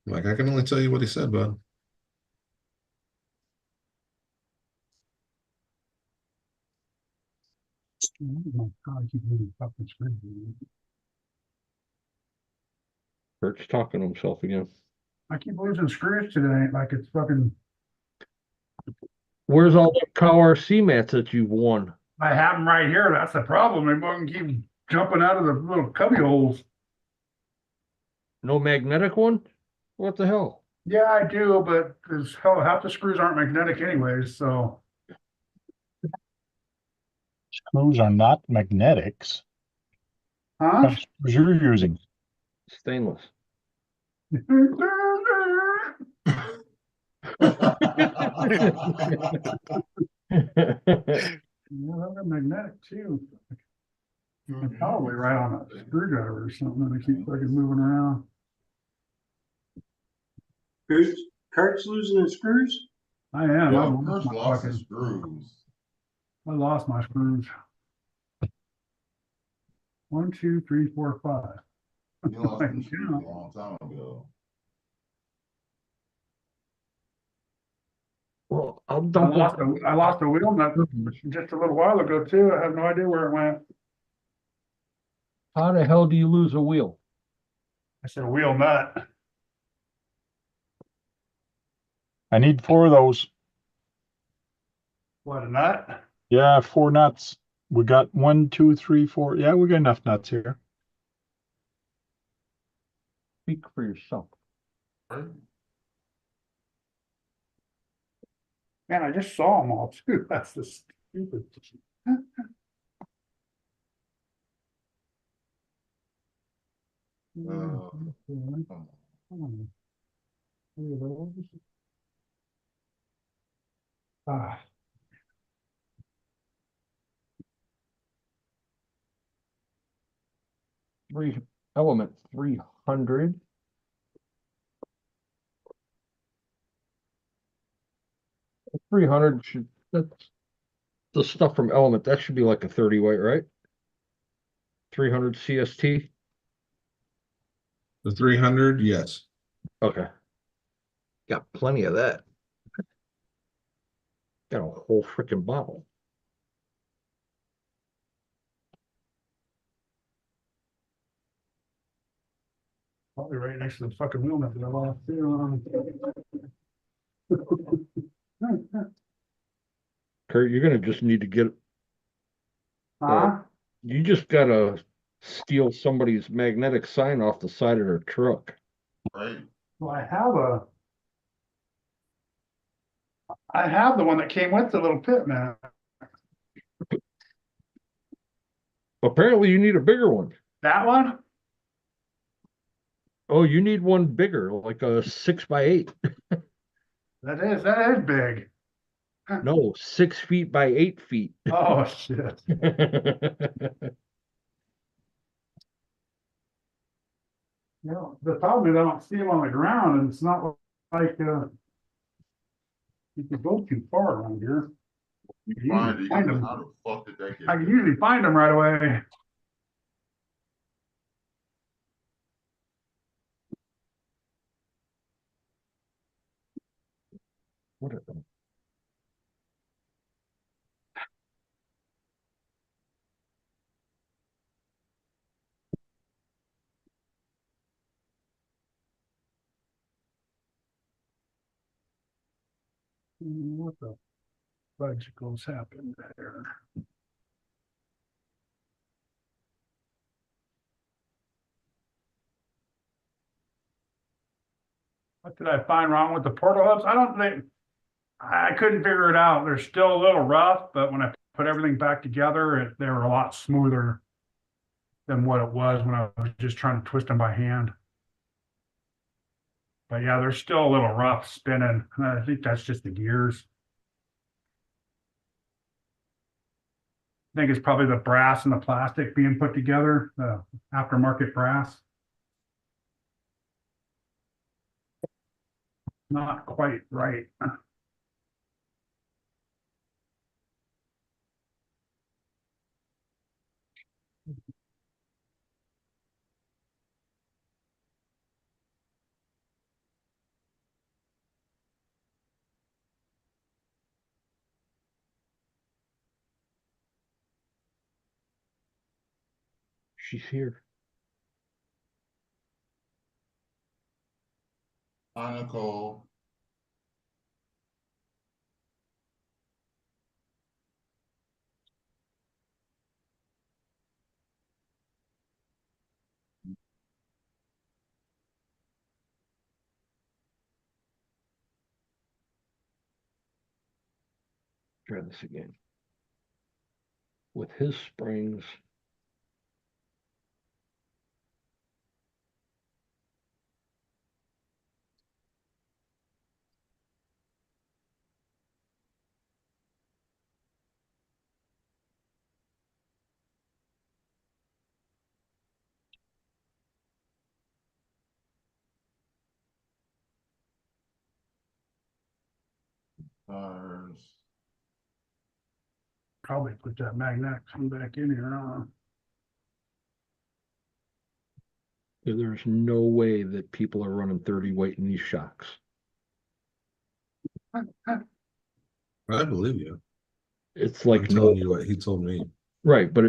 I'm like, I can only tell you what he said, bud. Oh my God, I keep moving fucking screen. Kurt's talking to himself again. I keep losing screws today, like it's fucking. Where's all the cow RC mats that you've won? I have them right here. That's the problem. They fucking keep jumping out of the little cubby holes. No magnetic one? What the hell? Yeah, I do, but because half the screws aren't magnetic anyways, so. Screws are not magnetics. Huh? What screws you're using? Stainless. Yeah, they're magnetic too. They're probably right on a screwdriver or something, and they keep fucking moving around. Kurt's losing his screws? I am. Yeah, I lost Kurt's my lost his fucking. screws. I lost my screws. 1, 2, 3, 4, 5. He lost them Yeah. screws a long time ago. Well, I'll I dump lost them. I lost a wheel nut just a little while ago too. I have no idea where it went. How the hell do you lose a wheel? I said a wheel nut. I need 4 of those. What, a nut? Yeah, 4 nuts. We got 1, 2, 3, 4. Yeah, we got enough nuts here. Speak for yourself. Man, I just saw them all too. That's the stupid. Ah, Three element 300. That's the stuff from element. That should be like a 30 weight, right? 300 CST. The 300, yes. Okay. Got plenty of that. Got a whole freaking bottle. probably right next to the fucking wheel nut that I lost too. Kurt, you're gonna just need to get. Huh? You just gotta steal somebody's magnetic sign off the side of their truck. Right? Well, I have the one that came with the little pit man. Apparently, you need a bigger one. That one? Oh, you need one bigger, like a 6x8. That is big. No, 6 feet by 8 feet. Oh, shit. Yeah, the problem is I don't see them on the ground and it's not like, you can go too far around here. You You find it, find you're them. like, how the fuck did that get I can there? usually find them right away. What are them? What the fudgicles happened there? What did I find wrong with the portal hubs? I don't think, I couldn't figure it out. They're still a little rough, but when I put everything back together, they were a lot smoother than what it was when I was just trying to twist them by hand. But yeah, they're still a little rough spinning. I think that's just the gears. I think it's probably the brass and the plastic being put together, the aftermarket brass. Not quite right. She's here. Hi, Nicole. Try this again. With his springs. Tires. Probably put that magnetic thing back in here. There's no way that people are running 30 weight in these shocks. I believe you. It's I'm like telling you what he told me. right, but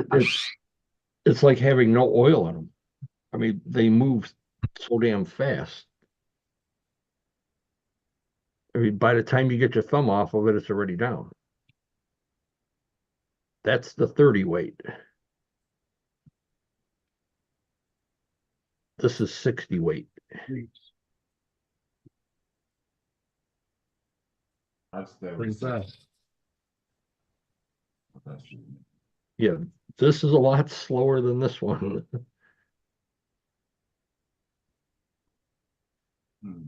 it's like having no oil on them. I mean, they move so damn fast. I mean, by the time you get your thumb off of it, it's already down. That's the 30 weight. This is 60 weight. That's that. Pretty fast. Yeah, this is a lot slower than this one. Hmm.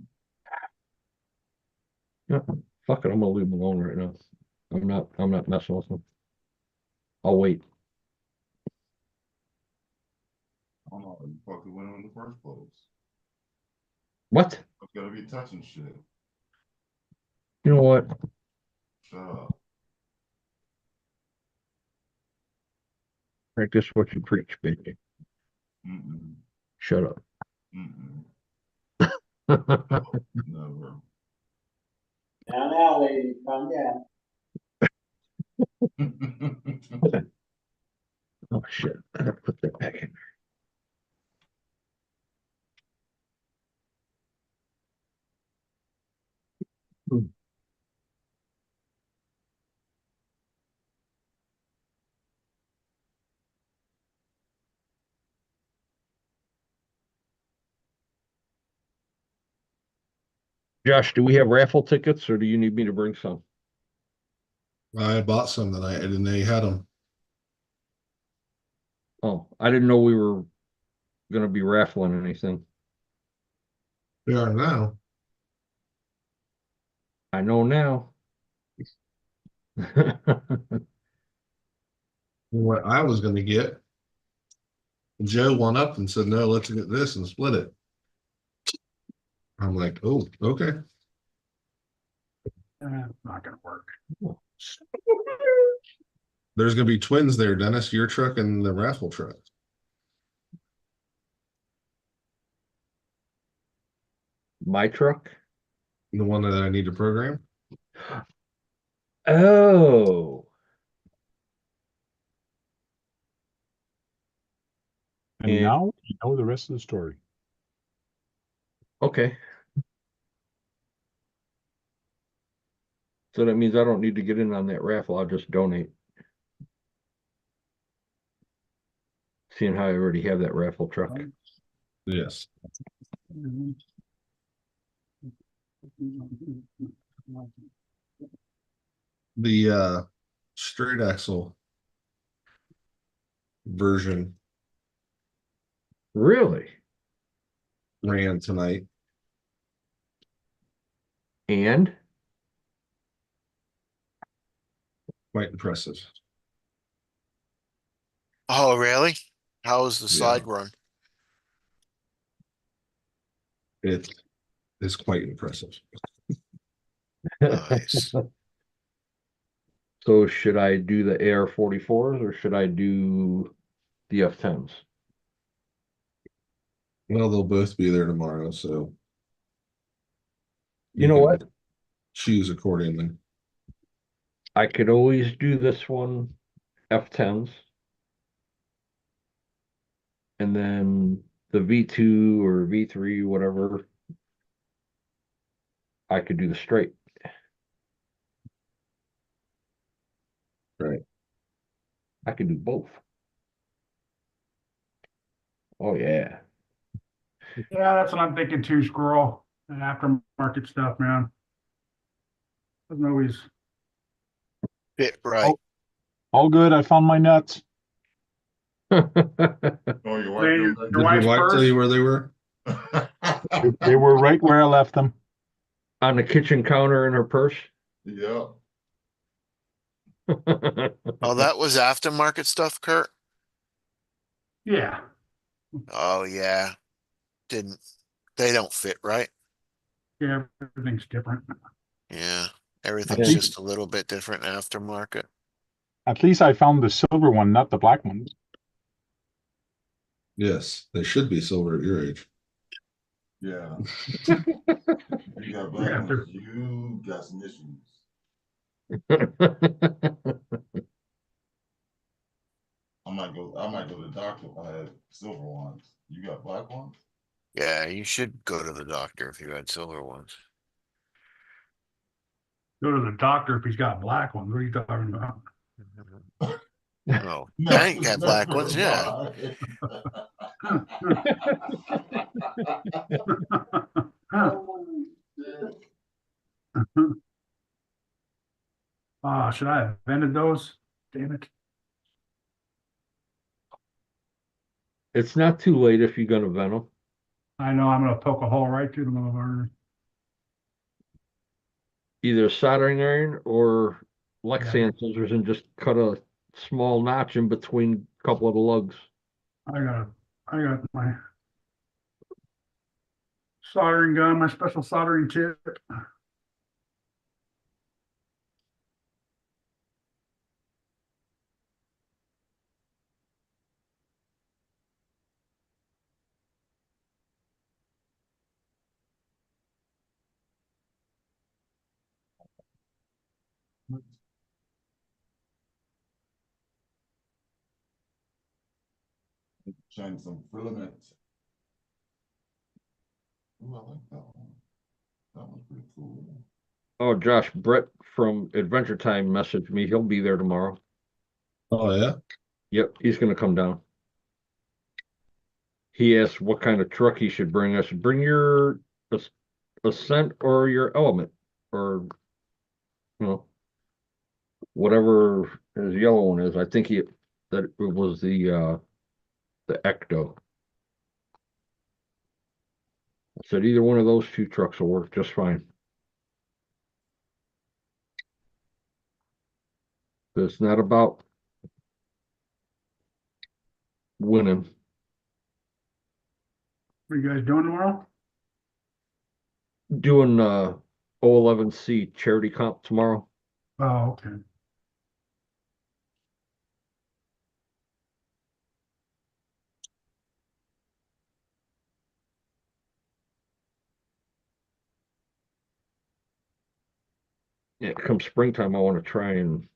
Yeah, fuck it, I'm gonna leave them alone right now. I'm not messing with them. I'll wait. I don't know. You fucking went in the first place. What? I'm gonna be touching shit. You know what? Shut up. Practice what you preach, baby. Mm-mm. Shut up. Mm-mm. Never. Now, ladies, calm down. Oh shit. I gotta put that back in. Hmm. Josh, do we have raffle tickets or do you need me to bring some? I bought some tonight and they had them. Oh, I didn't know we were gonna be raffling anything. They are now. I know now. What I was gonna get. Joe went up and said, no, let's get this and split it. I'm like, oh, okay. Not gonna work. There's gonna be twins there, Dennis, your truck and the raffle truck. My truck? The one that I need to program. Oh. And And- now you know the rest of the story. Okay. So that means I don't need to get in on that raffle. I'll just donate. Seeing how I already have that raffle truck. Yes. The straight axle version Really? ran tonight. And Quite impressive. Oh, really? How was the Yeah. side run? It is quite impressive. Nice. so should I do the AR-44s or should I do the F-10s? Well, they'll both be there tomorrow, so You know can what? choose accordingly. I could always do this one F-10s. And then the V2 or V3, whatever, I could do the straight. Right. I could do both. Oh yeah. Yeah, that's what I'm thinking too, Squirrel, and aftermarket stuff, man. Doesn't always. Fit right. All good. I found my nuts. Oh, your wife Your doing that? Did your wife's wife tell purse? you where they were? They were right where I left them. On the kitchen counter in her purse. Yeah. Oh, that was aftermarket stuff, Kurt? Yeah. Oh, yeah. They don't fit, right? Yeah, everything's different. Yeah. At Everything's least, just a little bit different aftermarket. at least I found the silver one, not the black one. Yes, they should be silver at your age. Yeah. You got black Yeah, ones, you got some issues. I might go to the doctor if I had silver ones. You got black ones? Yeah, you should go to the doctor if you had silver ones. Go to the doctor if he's got black ones. What are you talking about? Oh, Hank got black ones, yeah. Should I have vented those? Damn it. It's not too late if you're gonna vent them. I know I'm gonna poke a hole right through the motherfucker. Either soldering iron or Lexan scissors and just cut a small notch in between a couple of the lugs. I got my soldering gun, my special soldering tip. Change some filament. Ooh, I like that one. That one's pretty cool. Oh, Josh, Brett from Adventure Time messaged me. He'll be there tomorrow. Oh, yeah? Yep, he's gonna come down. He asked what kind of truck he should bring. I should bring your Ascent or your Element, or whatever his yellow one is. I think that it was the Ecto. I said either one of those two trucks will work just fine. It's not about winning. What are you guys doing tomorrow? Doing 011C charity comp tomorrow. Oh, okay. Yeah, come springtime, I want to try and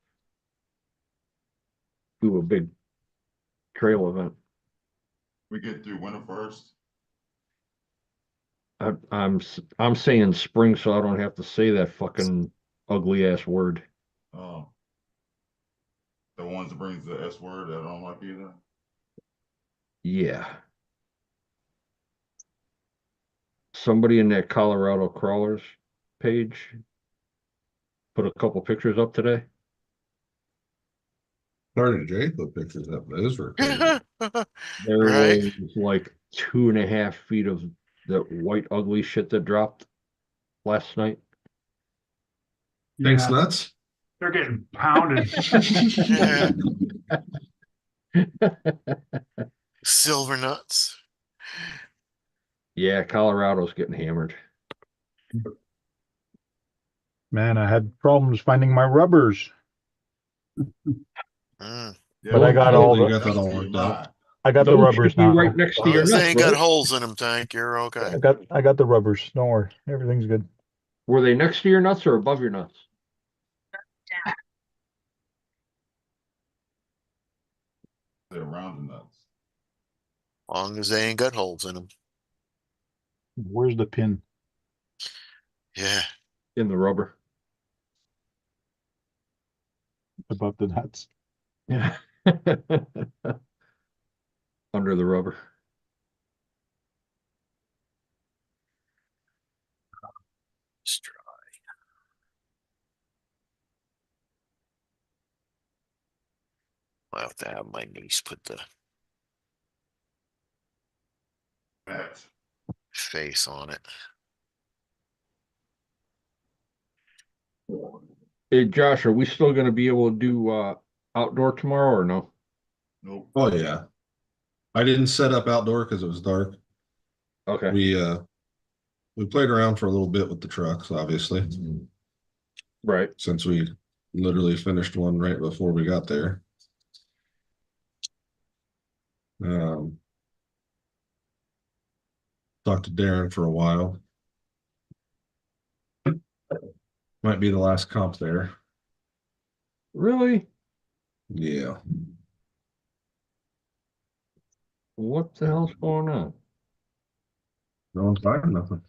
do a big trail event. We get through winter first. I'm saying spring, so I don't have to say that fucking ugly ass word. Oh. The ones that brings the S word that I don't like either. Yeah. Somebody in that Colorado Crawlers page put a couple pictures up today. Started Jay put pictures up. Those were crazy. There Right. was like 2.5 feet of the white ugly shit that dropped last night. Thanks, Yeah, nuts. they're getting pounded. Yeah. Silver nuts. Yeah, Colorado's getting hammered. Man, I had problems finding my rubbers, Mm. Yeah, but I got all You the, got that all worked out. I got the Those rubbers should be now. right next to Well, your they nuts, ain't got right? holes in them, Tank. You're okay. I got the rubbers. No worry. Everything's good. Were they next to your nuts or above your nuts? they're around the nuts. Long as they ain't got holes in them. Where's the pin? Yeah. In the rubber. Above the nuts. Yeah. Under the rubber. It's dry. I'll have to have my niece put the That. face on it. Hey, Josh, are we still going to be able to do outdoor tomorrow or no? Nope. Oh, yeah. I didn't set up outdoor because it was dark. Okay. We played around for a little bit with the trucks, obviously, Right. since we literally finished one right before we got there. Talked to Darren for a while. Might be the last comp there. Really? Yeah. What the hell's going on? No one's buying nothing.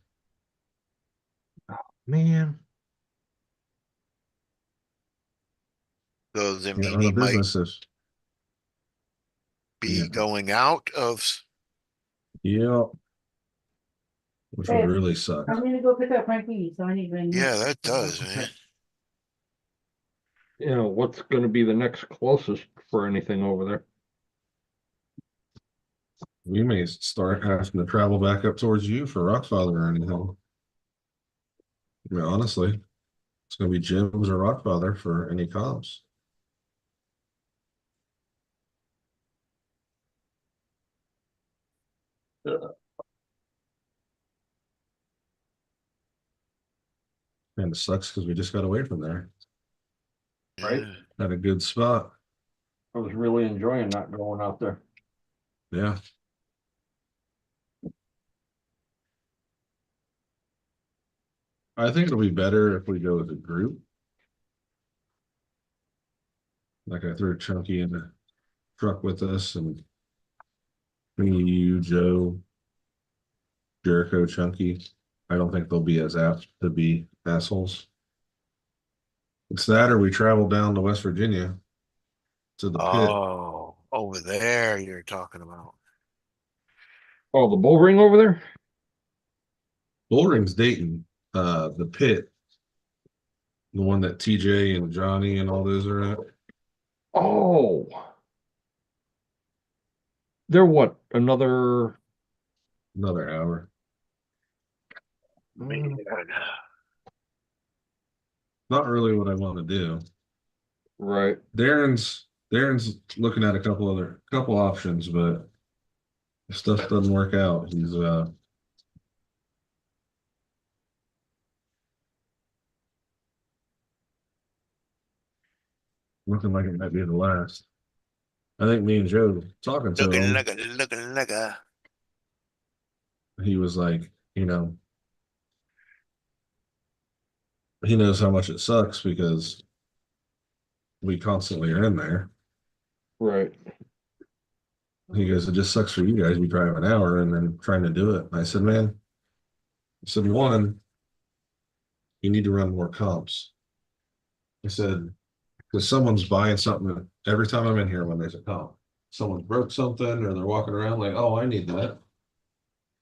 Man. So does it You know, mean the he might businesses. be Yeah. going out of? Yeah. Which would Babe, really suck. I'm gonna go pick up Frankie, so I need to bring. Yeah, that does, man. You know, what's gonna be the next closest for anything over there? We may start having to travel back up towards you for Rockfather or anything. I mean, honestly, it's gonna be Jim's or Rockfather for any comps. And it sucks because we just got away from there. Right. Yeah. Had a good spot. I was really enjoying not going out there. Yeah. I think it'll be better if we go as a group. Like I threw Chunky in the truck with us and me, you, Joe, Jericho, Chunky. I don't think they'll be as apt to be assholes. It's that or we travel down to West Virginia to the pit. Oh, over there you're talking about. Oh, the bull ring over there? Bullring's Dayton, the pit, the one that TJ and Johnny and all those are at. Oh. They're what, another Another hour. Man. Not really what I want to do. right. Darren's looking at a couple options, but if stuff doesn't work out, he's looking like it might be the last. I think me and Joe talking to Looking him, like a he was like, you know, he knows how much it sucks because we constantly are in there. Right. He goes, it just sucks for you guys. We drive an hour and then trying to do it. And I said, man, I said, one, you need to run more comps. I said, because someone's buying something every time I'm in here when there's a comp. Someone broke something or they're walking around like, oh, I need that.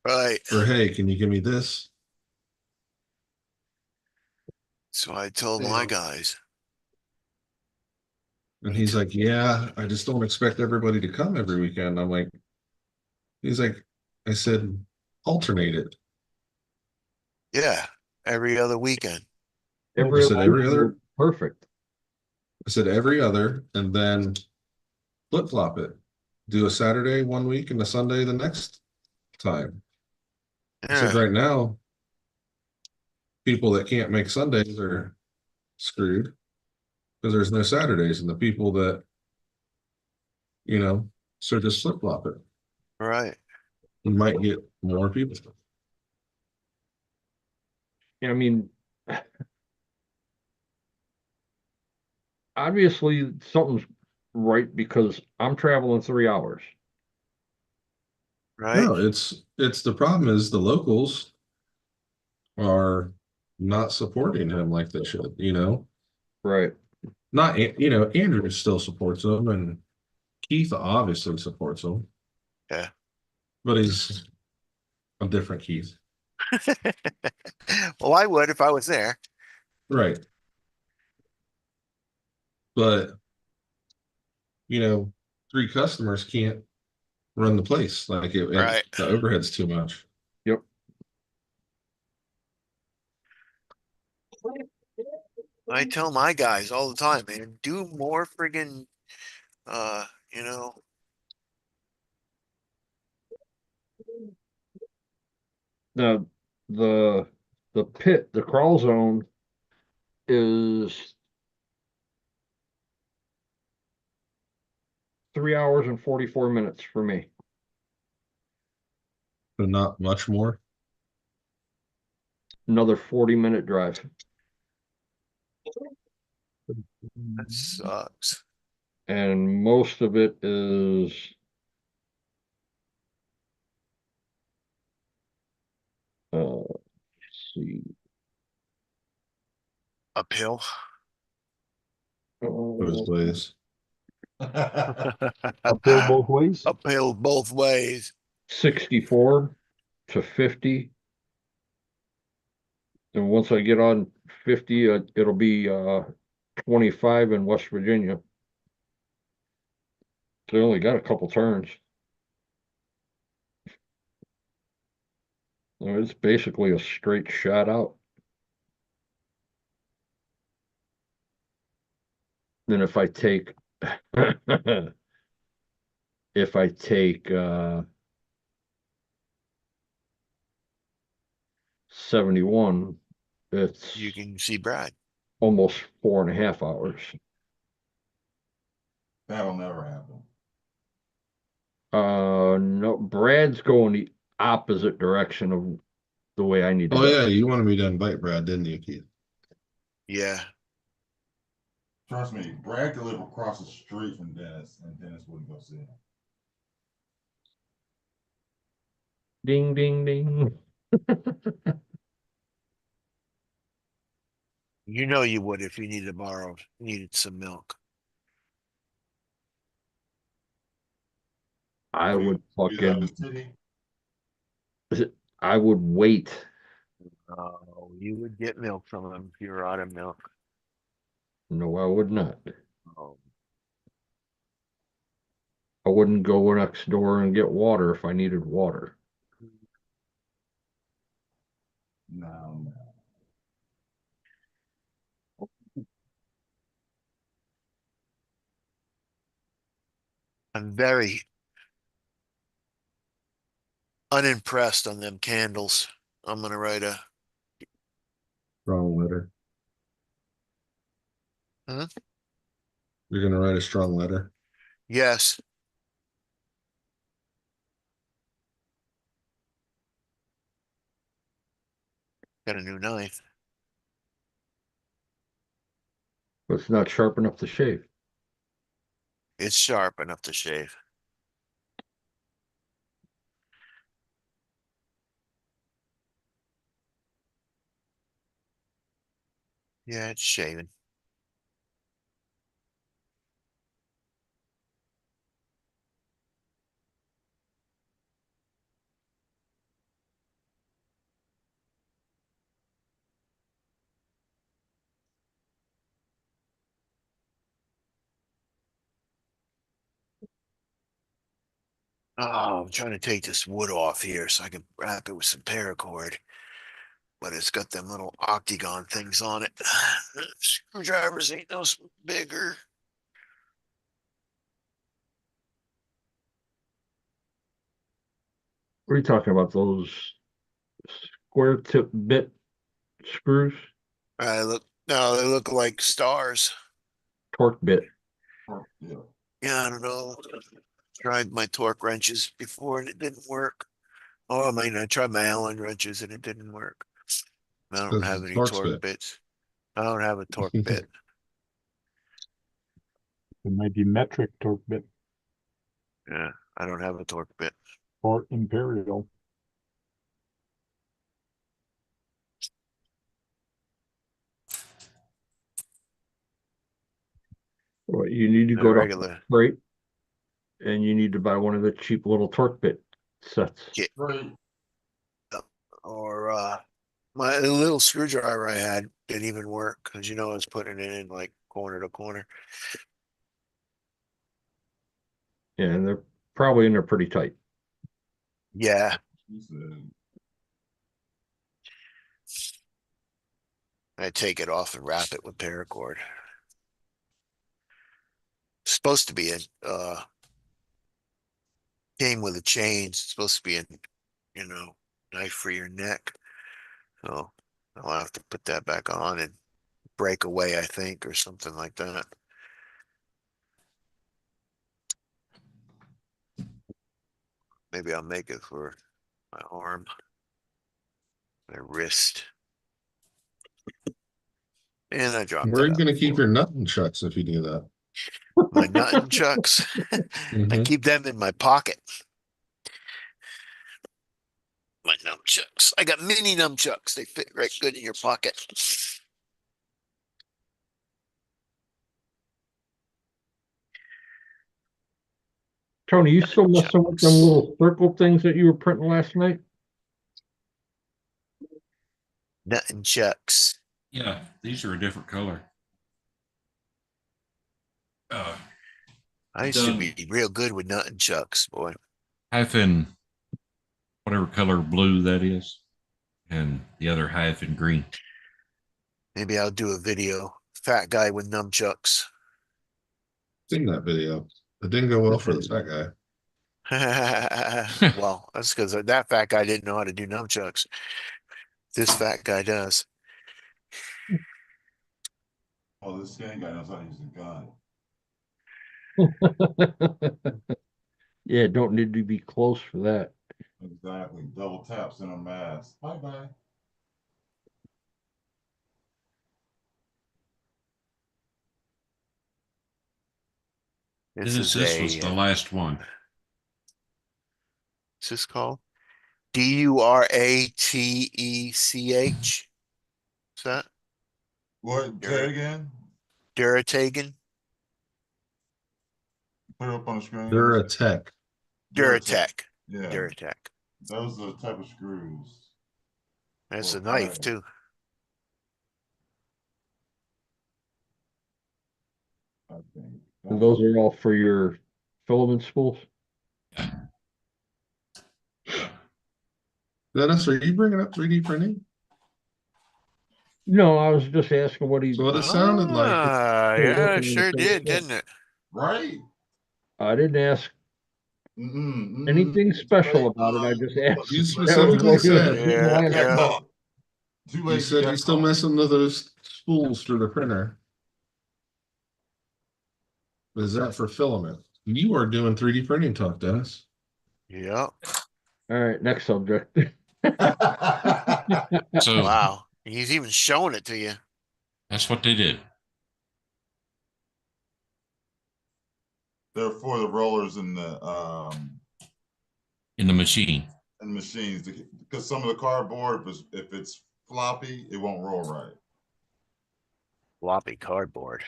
right. Or hey, can you give me this? So I told my guys. And he's like, yeah, I just don't expect everybody to come every weekend. I'm like, he's like, I said, alternate it. Yeah, every other weekend. Every I said other every other, perfect. I said every other, and then flip flop it. Do a Saturday one week and a Sunday the next time. I said Yeah, right now, people that can't make Sundays are screwed because there's no Saturdays, and the people that, you know, so just flip flop it. right. You might get more people. I mean, obviously something's right because I'm traveling 3 hours. Right. No, it's the problem is the locals are not supporting him like they should, you know. Right. Not you know, Andrew still supports him and Keith obviously supports him, Yeah. but he's a different Keith. Well, I would if I was there. Right. But you know, three customers can't run the place. Like Right. the overhead's too much. Yep. I tell my guys all the time, man, do more friggin' you know, Now the the pit, the crawl zone is 3 hours and 44 minutes for me. So not much more. Another 40-minute drive. that sucks. And most of it is let's see. Uphill. Those ways. Uphill both ways. Uphill both ways. 64 to 50. And once I get on 50, it'll be 25 in West Virginia. So I only got a couple turns. So it's basically a straight shot out. Then if I take if I take 71, it's You can see Brad. almost 4.5 hours. That'll never happen. No, Brad's going the opposite direction of the way I need to Oh go. yeah, you wanted me to invite Brad, didn't you, Keith? Yeah. Trust me, Brad could live across the street from Dennis, and Dennis wouldn't go see him. Ding, ding, ding. You know you would if you needed some milk. I would He's out of fucking, the city. I would wait. Oh, you would get milk from him if you were out of milk. No, I would not. Oh. I wouldn't go next door and get water if I needed water. No. I'm very unimpressed on them candles. I'm gonna write a Strong letter. Huh? You're gonna write a strong letter. yes. Got a new knife. But it's not sharp enough to shave. It's sharp enough to shave. Yeah, it's shaving. Oh, I'm trying to take this wood off here so I can wrap it with some paracord. But it's got them little octagon things on it. Screwdrivers ain't no bigger. What are you talking about? Those square tip bit screws? No, they look like stars. Torque bit. Yeah. Yeah, I don't know. Tried my torque wrenches before and it didn't work. Oh, I mean, I tried my Allen wrenches and it didn't work. I don't Because have the any torque's torque bit. bits. I don't have a torque bit. It might be metric torque bit Yeah, I don't have a torque bit. or imperial. Well, you need to A go to regular. Freight and you need to buy one of the cheap little torque bit sets. Yeah. Right. Or my little screwdriver I had didn't even work because I was putting it in like corner to corner. Yeah, and they're probably in there pretty tight. Yeah, He said, I take it off and wrap it with paracord. Supposed to be came with a chain. It's supposed to be a knife for your neck. So I'll have to put that back on and break away, I think, or something like that. Maybe I'll make it for my arm, my wrist. And I dropped Where are that you out. gonna keep your nutting if you do that? My nunchucks. I Mhm. keep them in my pocket. My nunchucks. I got mini nunchucks. They fit right good in your pocket. Tony, you still messing with them little circle things that you were printing last night? Nut and chucks. Yeah, these are a different color. I used to Done. be real good with nut and chucks, boy. Half in whatever color blue that is, and the other half in green. Maybe I'll do a video. Fat guy with nunchucks. Seen that video. It didn't go well for the fat guy. Well, that's because that fat guy didn't know how to do nunchucks. This fat guy does. Oh, this skinny guy knows how to use a gun. Yeah, don't need to be close for that. Exactly. Double taps in a mask. Bye bye. This is This was the last one. What's this called? Duratech. Is that What? Say it again. Duratagen? Put it up on the screen. They're a tech. Duratech. Yeah. Duratech. Those are the type of screws. That's Or a knife iron. too. I think. And those are all for your filament spools? Dennis, are you bringing up 3D printing? No, I was just asking what he. So what it sounded like. Yeah, sure did, didn't it? Right? I didn't ask Mm-mm, anything special Wait, about it. I just asked. You That was specifically what he was said- doing Yeah, last yeah. night. Too You late. said got you're still caught. messing with those spools for the printer. Is that for filament? You are doing 3D printing talk, Dennis. Yeah. All right, next subject. So Wow. He's even showing it to you. that's what they did. They're for the rollers and the In the machine. machines because some of the cardboard, if it's floppy, it won't roll right. Floppy cardboard.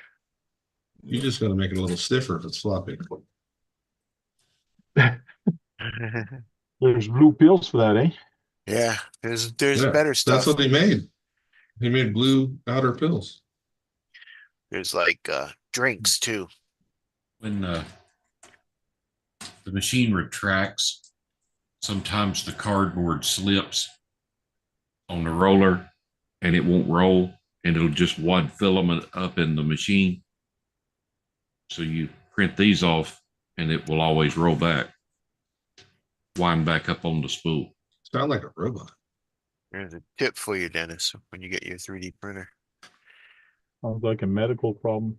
You just got to make it a little stiffer if it's floppy. There's blue pills for that, eh? Yeah, there's Yeah, better that's stuff. what he made. He made blue outer pills. There's like drinks too. When the machine retracts, sometimes the cardboard slips on the roller and it won't roll, and it'll just wad filament up in the machine. So you print these off and it will always roll back, wind back up on the spool. Sound like a robot. There's a tip for you, Dennis, when you get your 3D printer. Sounds like a medical problem.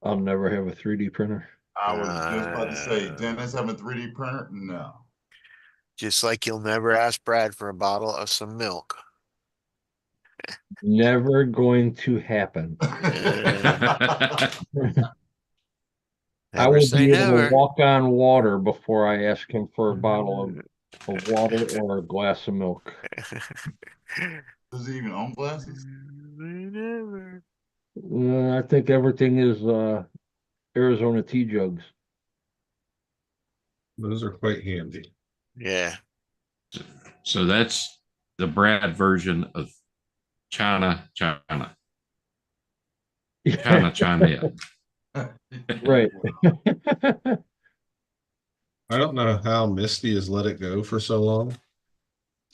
I'll never have a 3D printer. I was just about to say, Dennis having a 3D printer? No. Just like you'll never ask Brad for a bottle of some milk. Never going to happen. I Never will say be able never. to walk on water before I ask him for a bottle of water or a glass of milk. Does he even own glasses? Never. I think everything is Arizona tea jugs. Those are quite handy. Yeah. So that's the Brad version of China. Right. I don't know how Misty has let it go for so long.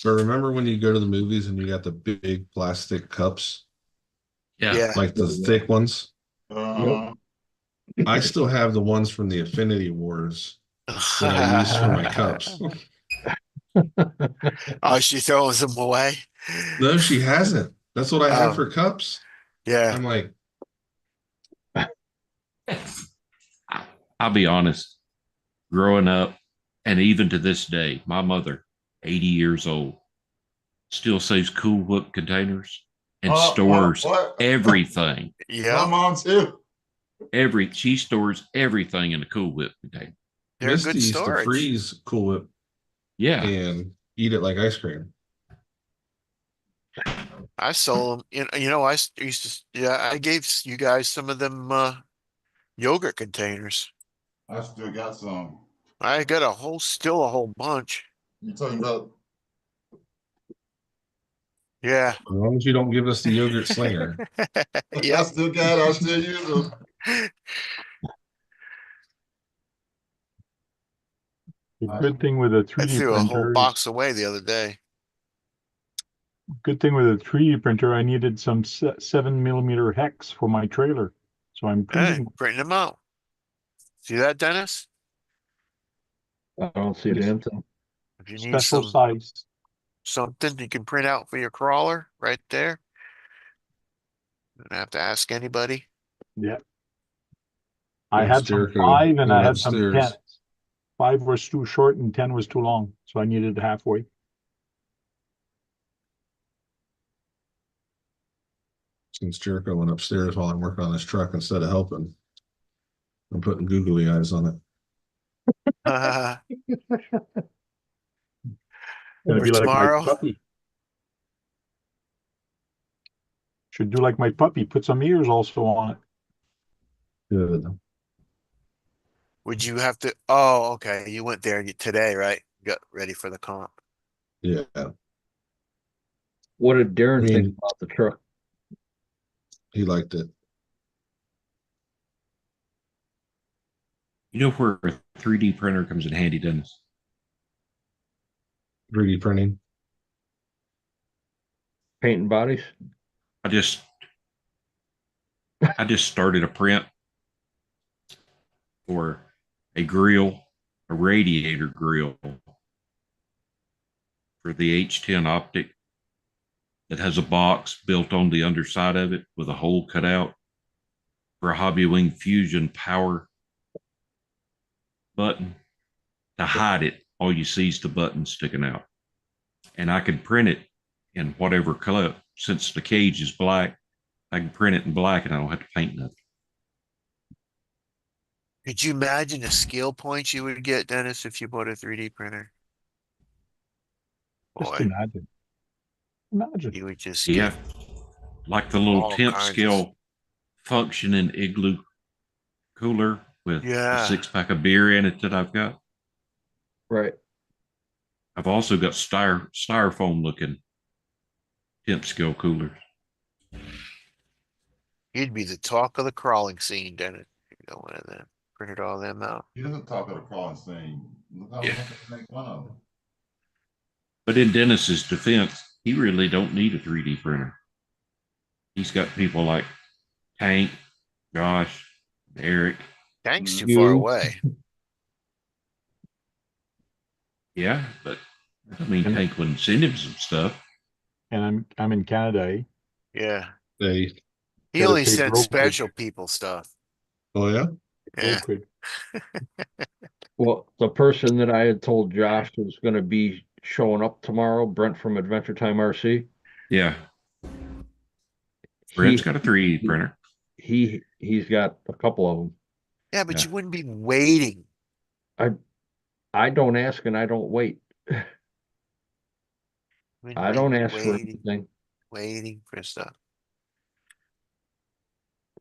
But remember when you go to the movies and you got the big plastic cups, Yeah. like the thick ones? Uh-huh. I still have the ones from the Affinity Wars that I use for my cups. Oh, she throws them away. No, she hasn't. That's what I have Oh. for cups. Yeah. I'm like, I'll be honest, growing up, and even to this day, my mother, 80 years old, still saves Cool Whip containers and stores What? everything. My Yeah. mom too. She stores everything in a Cool Whip container. They're Misty good used to storage. freeze Cool Whip Yeah. and eat it like ice cream. I sold them. I used to. Yeah, I gave you guys some of them yogurt containers. I still got some. I got still a whole bunch. You talking about? Yeah. As long as you don't give us the yogurt slinger. I Yep. still got it. I still use them. The good thing with a I 3D threw a whole printer box is, away the other day. good thing with a 3D printer, I needed some 7mm hex for my trailer. So I'm Hey, printing printing them out. See that, Dennis? I don't see a damn thing. If you need special size. something you can print out for your crawler right there. You don't have to ask anybody. Yeah. I Yes, had some Jericho 5 and I went had some 10. upstairs. 5 was too short and 10 was too long. So I needed halfway. Since Jericho went upstairs while I'm working on his truck instead of helping. I'm putting googly eyes on it. Gonna For be like my tomorrow. puppy. Should do like my puppy, put some ears also on it. Good. Would you have to? Oh, okay. You went there today, right? Got ready for the comp. Yeah. What did Darren I think mean, about the truck? he liked it. You know where a 3D printer comes in handy, Dennis? 3D printing. Painting bodies? I just started a print for a grill, a radiator grill for the H10 optic that has a box built on the underside of it with a hole cut out for a Hobby Wing Fusion power button. To hide it, all you see is the button sticking out. And I can print it in whatever color. Since the cage is black, I can print it in black and I don't have to paint nothing. Could you imagine the skill points you would get, Dennis, if you bought a 3D printer? Just Boy, imagine. Imagine. you would just Yeah, get like the little all 10th kinds scale functioning igloo cooler with a Yeah. 6-pack of beer in it that I've got. Right. I've also got styrofoam looking 10th scale coolers. You'd be the talk of the crawling scene, Dennis. You know, one of them. Printed all them out. He doesn't talk of the crawling scene. Look how Yeah. much I make fun of him. But in Dennis's defense, he really don't need a 3D printer. He's got people like Tank, Josh, Eric. Tank's too You- far away. Yeah, but I mean, Tank wouldn't send him some stuff. And I'm in Canada, eh? Yeah. They, He Gotta only pay sent brokerage. special people stuff. oh yeah? Yeah. Brokerage. Well, the person that I had told Josh was gonna be showing up tomorrow, Brent from Adventure Time RC. Yeah. Brent's He got a 3D printer. he's got a couple of them. Yeah, but Yeah. you wouldn't be waiting. I don't ask and I don't wait. Wouldn't I be don't ask for waiting, anything. waiting for stuff.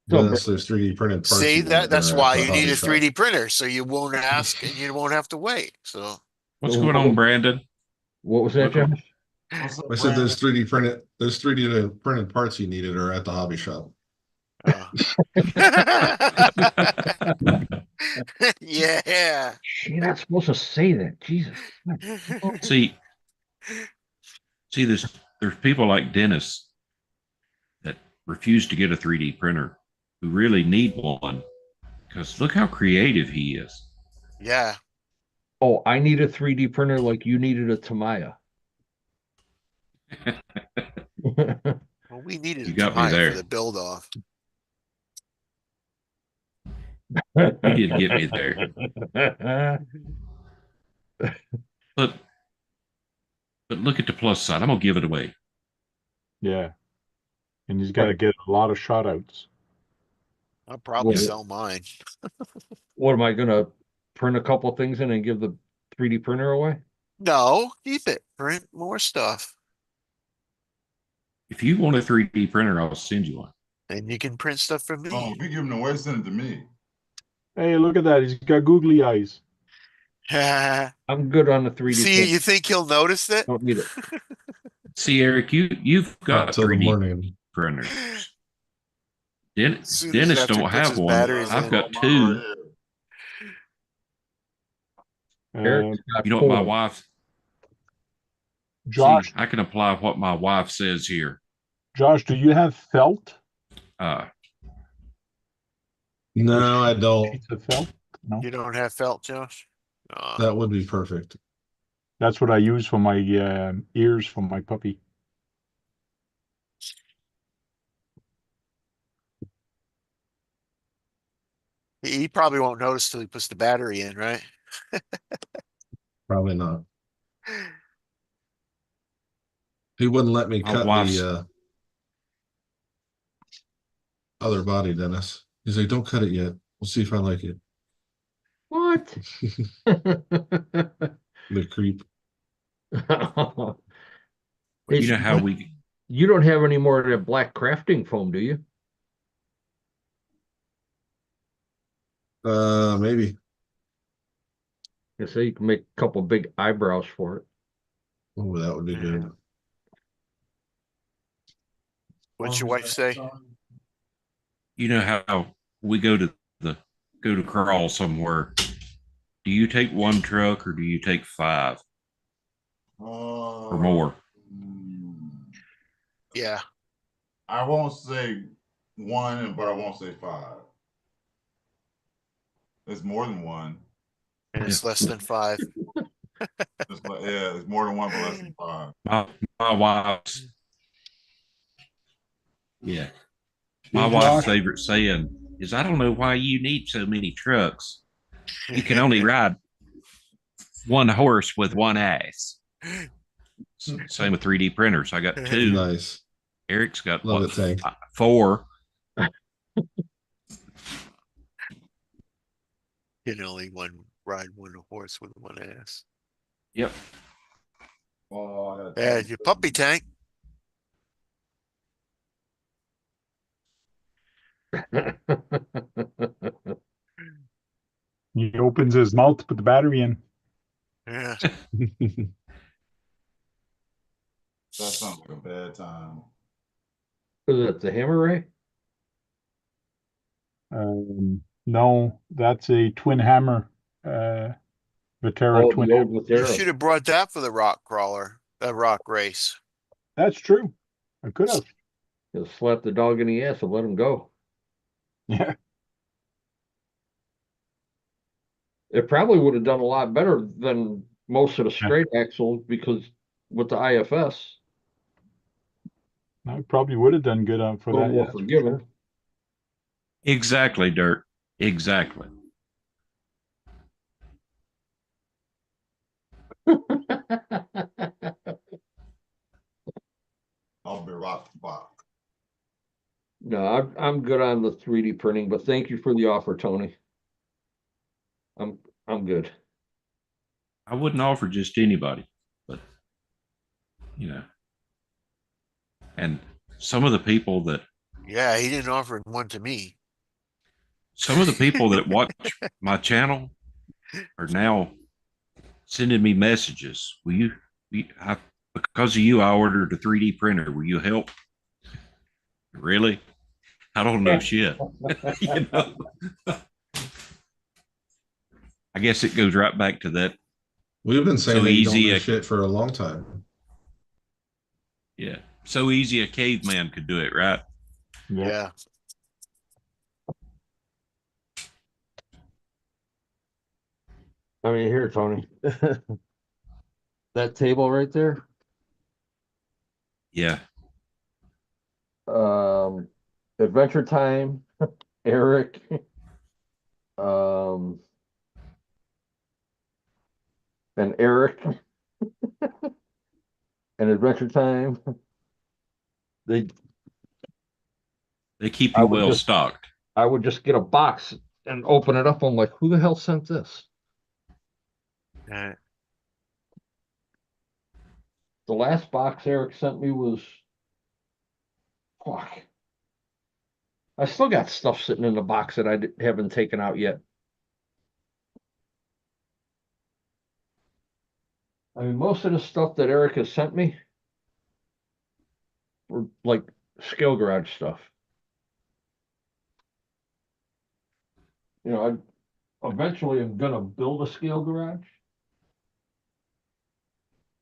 So, Dennis, there's 3D printed parts. See you that? want That's there at why the you need hobby a shop. 3D printer, so you won't ask and you won't have to wait. So What's going on, Brandon? What was that, Josh? What's up, I said Brandon? those 3D printed parts you needed are at the hobby shop. yeah. You're not supposed to say that. Jesus. See, there's people like Dennis that refuse to get a 3D printer who really need one because look how creative he is. Yeah. Oh, I need a 3D printer like you needed a Tamiya. Well, we needed You a got me Tamiya there. for the build off. You did get me there. But look at the plus side. I'm gonna give it away. Yeah. And he's got to get a lot of shout outs. I'll probably Well, sell mine. What am I gonna print a couple things in and give the 3D printer away? No, keep it. Print more stuff. If you want a 3D printer, I'll send you one. And you can print stuff from me. Oh, if you give him away, send it to me. Hey, look at that. He's got googly eyes. I'm good on the 3D See, print. you think he'll notice it? Don't need it. See, Eric, you've Not got till the 3D morning. printers. As soon as Dennis after he don't puts have his one. batteries I've in. got Mine two. right here. Eric's got You know what my four. wife? Josh, See, I can apply what my wife says here. Josh, do you have felt? Uh, No, I don't. Sheets of felt? No. You don't have felt, Josh? That would be perfect. That's what I use for my ears for my puppy. He probably won't notice till he puts the battery in, right? Probably not. He wouldn't let me My cut wife's the other body, Dennis. He's like, don't cut it yet. We'll see if I like it. What? The creep. Hey, you know how we you don't have any more of that black crafting foam, do you? Maybe. I say you can make a couple big eyebrows for it. Oh, that would be good. What'd your wife say? you know how we go to crawl somewhere. Do you take one truck or do you take five or more? Yeah. I won't say one, but I won't say five. It's more than one. And it's less than 5. It's like, yeah, it's more than one, but less than five. My wife's yeah. My Hey, wife's Josh. favorite saying is, I don't know why you need so many trucks. You can only ride one horse with one ass. Same with 3D printers. I got two. Nice. Eric's got Love what? it, Tank. 4. You can only ride one horse with one ass. Yep. Oh, Yeah, your puppy tank. He opens his mouth to put the battery in. Yeah. That sounds like a bad time. Is it the hammer ray? No, that's a twin hammer. Viterra Oh, twin the old hammer. You Matera. should have brought that for the rock crawler, the rock race. That's true. I could have. Just slap the dog in the ass and let him go. Yeah. It probably would have done a lot better than most of the straight axles because with the IFS, I probably would have done good for a little that. more Yeah. forgiving. Exactly, Dirt. Exactly. I'll be rock the box. No, I'm good on the 3D printing, but thank you for the offer, Tony. I'm good. I wouldn't offer just anybody, but and some of the people that Yeah, he didn't offer one to me. watch my channel are now sending me messages. Will you because of you, I ordered a 3D printer. Will you help? Really? I don't know shit. You know? I guess it goes right back to that. We've been saying So that you don't easy know a- shit for a long time. Yeah. So easy a caveman could do it, right? Yeah. I mean, here, Tony. That table right there, Yeah. Adventure Time, Eric, and Eric, and Adventure Time. They They keep I you would well just- stocked. I would just get a box and open it up. I'm like, who the hell sent this? Uh, The last box Eric sent me was, fuck. I still got stuff sitting in the box that haven't taken out yet. I mean, most of the stuff that Eric has sent me were like scale garage stuff. You know, I eventually am gonna build a scale garage.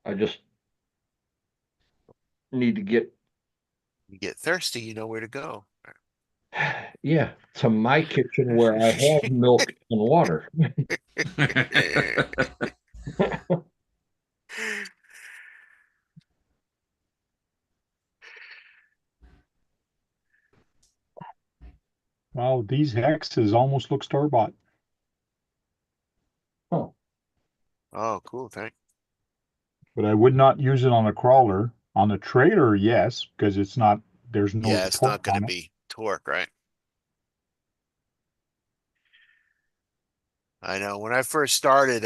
I just need to get, You get thirsty, you know where to go. yeah, to my kitchen where I have milk and water. Wow, these hexes almost look store-bought. Oh, Oh, cool, thank. But I would not use it on a crawler. On a trailer, yes, because it's not, there's no Yeah, it's not torque gonna on it. be torque, right? I know. When I first started,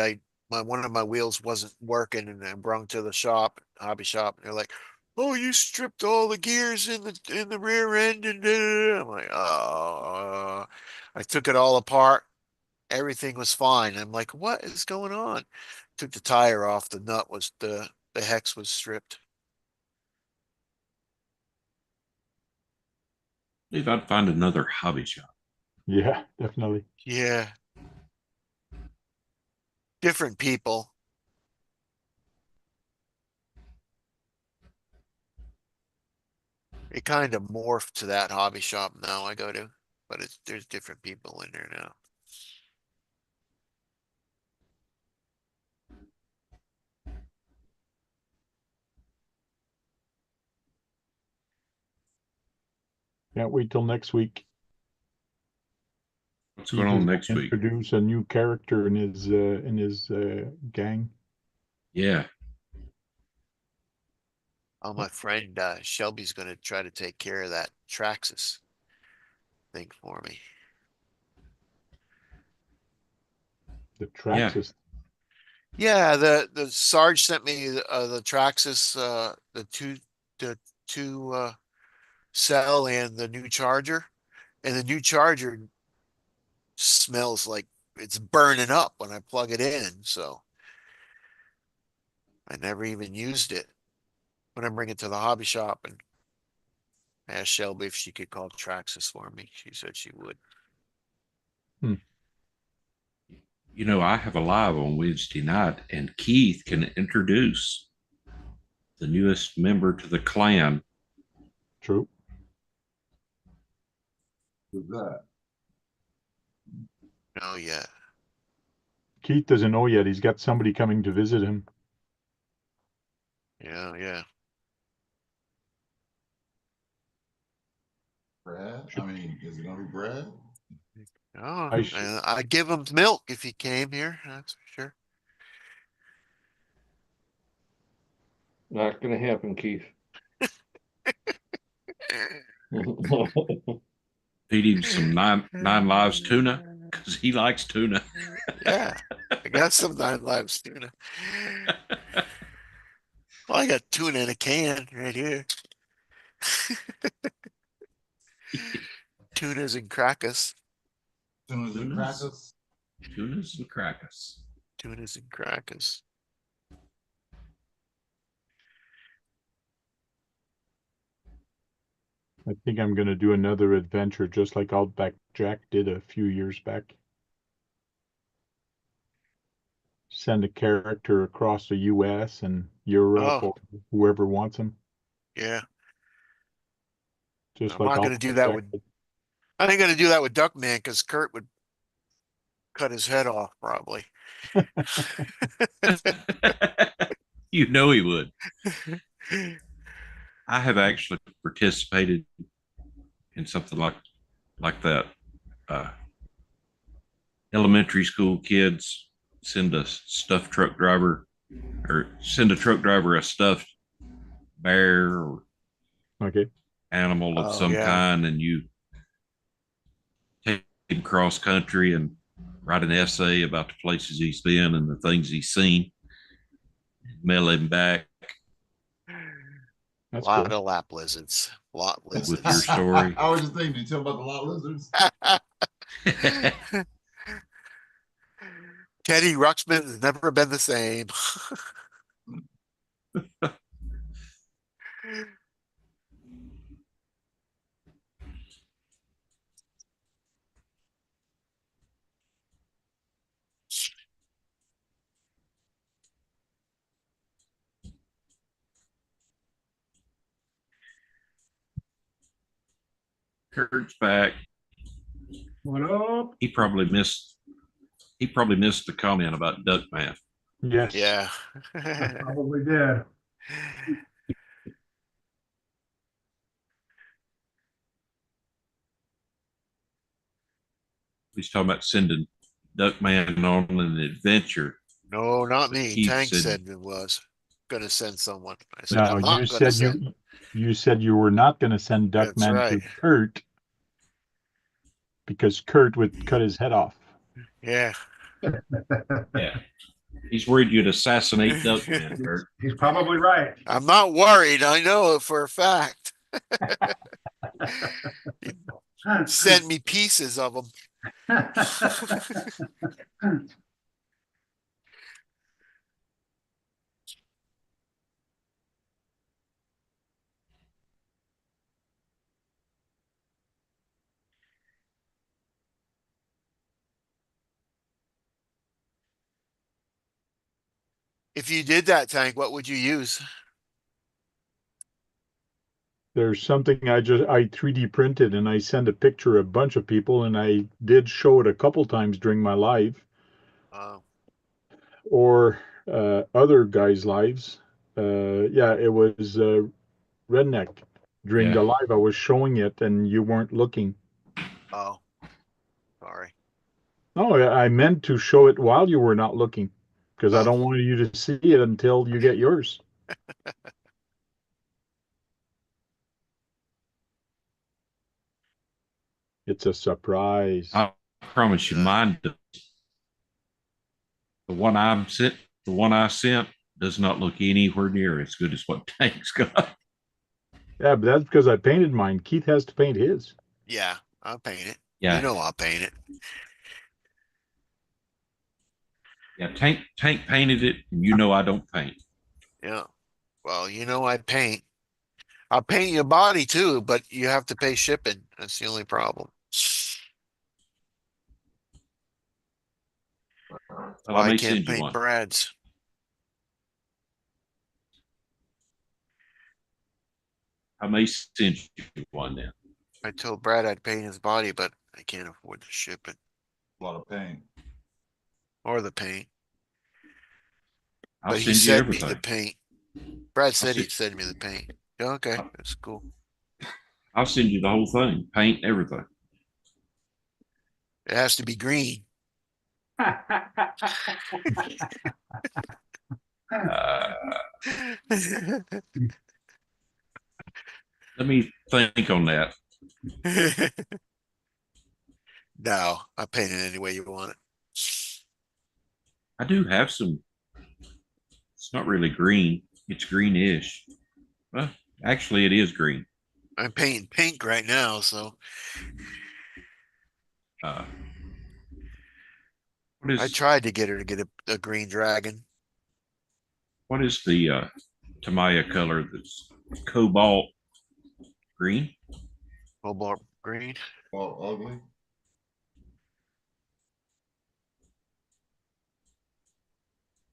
one of my wheels wasn't working, and I brought to the shop, hobby shop, and they're like, "Oh, you stripped all the gears in the rear end," and I'm like, "Oh." I took it all apart. Everything was fine. I'm like, "What is going on?" Took the tire off. The nut was the hex was stripped. If I'd find another hobby shop. Yeah, definitely. Yeah, different people. It kind of morphed to that hobby shop now I go to, but there's different people in there now. Can't wait till next week. What's Keith going is on gonna next week? introduce a new character in his gang. Yeah. Oh, my friend Shelby's gonna try to take care of that Traxxas thing for me. The Yeah. Traxxas. Yeah, the Sarge sent me the Traxxas, the two cell and the new charger, and the new charger smells like it's burning up when I plug it in. So I never even used it. When I bring it to the hobby shop and asked Shelby if she could call Traxxas for me, she said she would. You know, I have a live on Wednesday night, and Keith can introduce the newest member to the clan. True. Who's that? Oh yeah. Keith doesn't know yet. He's got somebody coming to visit him. Yeah, yeah. Brad? I mean, is it gonna be Brad? Oh, I sh- and I'd give him milk if he came here, that's for sure. not gonna happen, Keith. Feed him some nine lives tuna because he likes tuna. Yeah, I got some 9 lives tuna. Well, I got tuna in a can right here. Tunas and crackers. Tunas and crackers. Tunas and crackers. Tunas and crackers. I think I'm gonna do another adventure just like Outback Jack did a few years back. Send a character across the US and Europe Oh, or whoever wants him. yeah. Just I'm like not gonna do that Jack with did. I ain't gonna do that with Duckman because Kurt would cut his head off probably. You know he would. I have actually participated in something like that. Uh, Elementary school kids send a stuffed truck driver or send a truck driver a stuffed bear or Okay. animal of Oh, some yeah. kind, and you take him cross country and write an essay about the places he's been and the things he's seen, mail him back That's Lot cool. of lap lizards. Lot with your lizards. story. I was just thinking, did you tell about the lot lizards? Teddy Ruxpin has never been the same. Kurt's back. What up? He probably missed the comment about duck math. Yes. Yeah. I probably did. He's talking about sending Duck Man on an adventure. No, not me. Keith Tank said- said it was gonna send someone. I said, No, I'm you not gonna said send. you said you were not gonna send That's Duckman right. to Kurt because Kurt would cut his head off. Yeah. Yeah. He's worried you'd assassinate Duck Man, Kurt. He's probably right. I'm not worried. I know it for a fact. Send me pieces of them. If you did that, Tank, what would you use? There's something I 3D printed and I sent a picture of a bunch of people and I did show it a couple times during my live or other guys' lives. Yeah, it was Redneck. During Yeah. the live, I was showing it and you weren't looking. Oh, sorry. No, I meant to show it while you were not looking because I Oh. don't want you to see it until you get yours. It's a surprise. I promise you, mine. The one I sent does not look anywhere near as good as what Tank's got. Yeah, but that's because I painted mine. Keith has to paint his. Yeah, I'll paint it. Yeah. You know I'll paint it. Yeah, Tank painted it, and you know I don't paint. Yeah. Well, you know I paint. I'll paint your body too, but you have to pay shipping. That's the only problem. Well, Why I may I can't send you paint one. Brad's. I may send you one then. I told Brad I'd paint his body, but I can't afford to ship it A lot of pain. or the paint. I'll But he send you sent me everything. the paint. Brad said send- he'd send me the paint. Okay, that's cool. I'll send you the whole thing, paint, everything. It has to be green. Let me think on that. No, I paint it any way you want it. I do have some. It's not really green. It's greenish. Well, actually, it is green. I'm painting pink right now, so What is I tried to get her to get a green dragon. what is the Tamaya color that's cobalt green? Cobalt green. All ugly.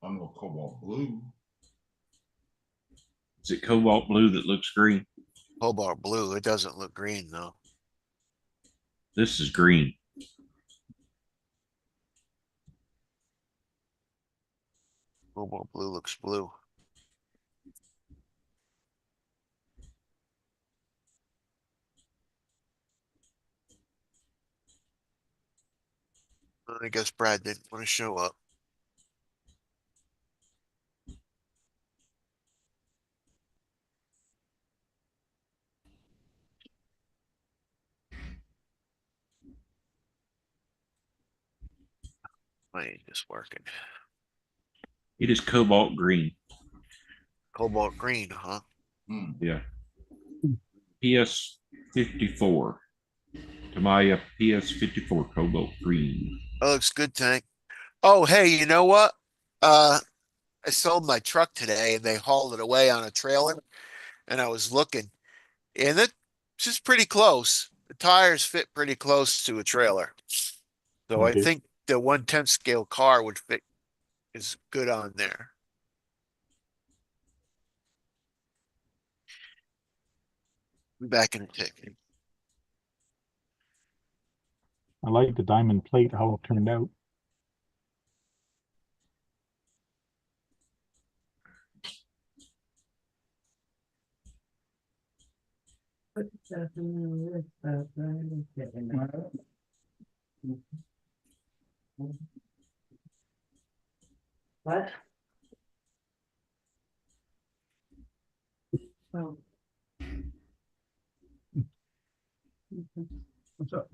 I'm no cobalt blue. Is it cobalt blue that looks green? Cobalt blue. It doesn't look green though. This is green. Cobalt blue looks blue. I guess Brad didn't want to show up. Why ain't this working? It is cobalt green. Cobalt green, huh? Hmm. Yeah. PS 54. Tamaya PS 54 cobalt green. That looks good, Tank. Oh, hey, you know what? I sold my truck today and they hauled it away on a trailer. And I was looking, and it's just pretty close. The tires fit pretty close to a trailer. So I Okay. think the 1/10 scale car would fit is good on there. Be back in a tick. I like the diamond plate, how it turned out. Put stuff in there, stuff, right? Get in there. What? Oh. What's up?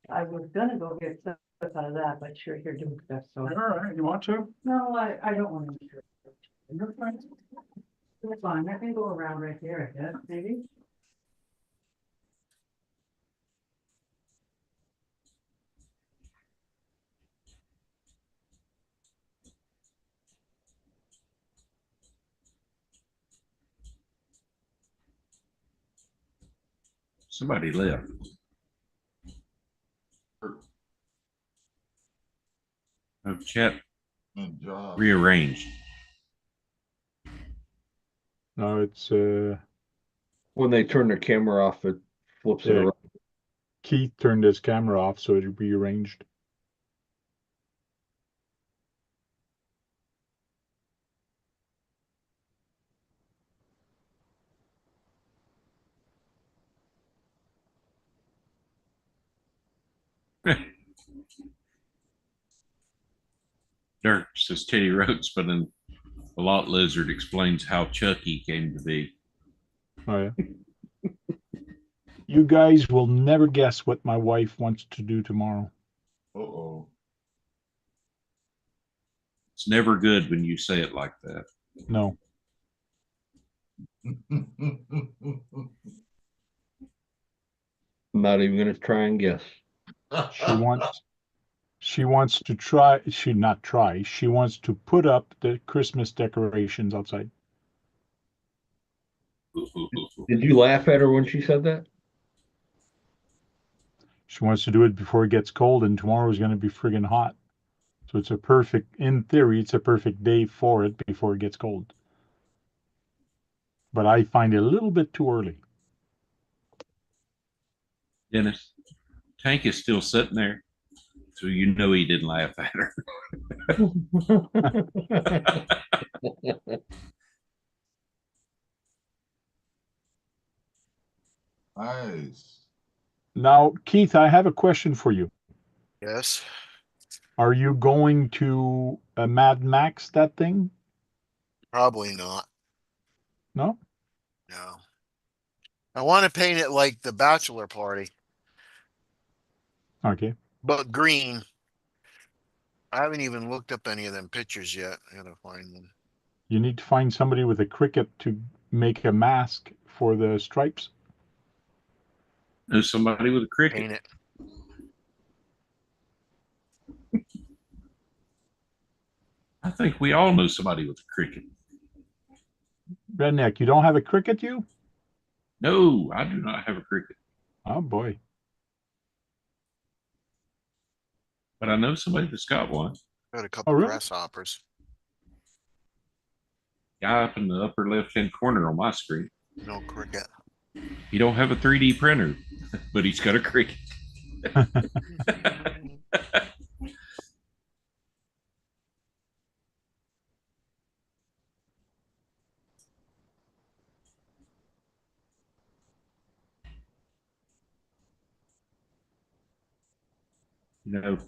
I was gonna go get stuff out of that, but you're here doing stuff, so. All right, you want to? No, I don't want to. It's fine, I can go around right here, I guess, maybe. Somebody left. Oh, chat Good job. rearranged. No, it's, When they turn their camera off, it flips it Yeah. around. Keith turned his camera off, so it rearranged. Dirk says Teddy Roach, but then a lot lizard explains how Chucky came to be. Oh, yeah. You guys will never guess what my wife wants to do tomorrow. Uh-oh. It's never good when you say it like that. No, I'm not even gonna try and guess. she wants to try, she wants to put up the Christmas decorations outside. Did you laugh at her when she said that? She wants to do it before it gets cold, and tomorrow is going to be friggin' hot. So it's a perfect, in theory, it's a perfect day for it before it gets cold. But I find it a little bit too early. Dennis, Tank is still sitting there, so you know he didn't laugh at her. Nice. Now, Keith, I have a question for you. Yes. Are you going to Mad Max that thing? Probably not. No? No. I want to paint it like the bachelor party, Okay. but green. I haven't even looked up any of them pictures yet. I gotta find them. You need to find somebody with a cricket to make a mask for the stripes. Know somebody with a cricket. Paint it. I think we all know somebody with a cricket. Redneck, you don't have a cricket, you? No, I do not have a cricket, Oh, boy. but I know somebody that's got one. Got a couple Oh, really? grasshoppers. Guy up in the upper left-hand corner on my screen. No cricket. He don't have a 3D printer, but he's got a cricket. You know,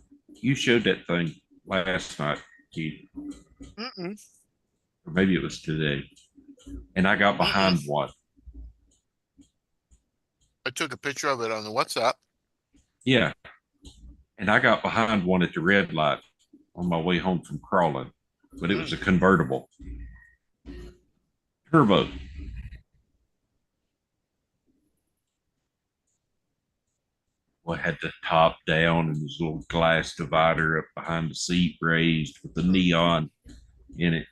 you showed that thing last night, Keith, Mm-mm. or maybe it was today, and I got behind one. I took a picture of it on the WhatsApp. Yeah, and I got behind one at the red light on my way home from crawling, but it was a convertible turbo. Well, it had the top down and this little glass divider up behind the seat raised with the neon in it.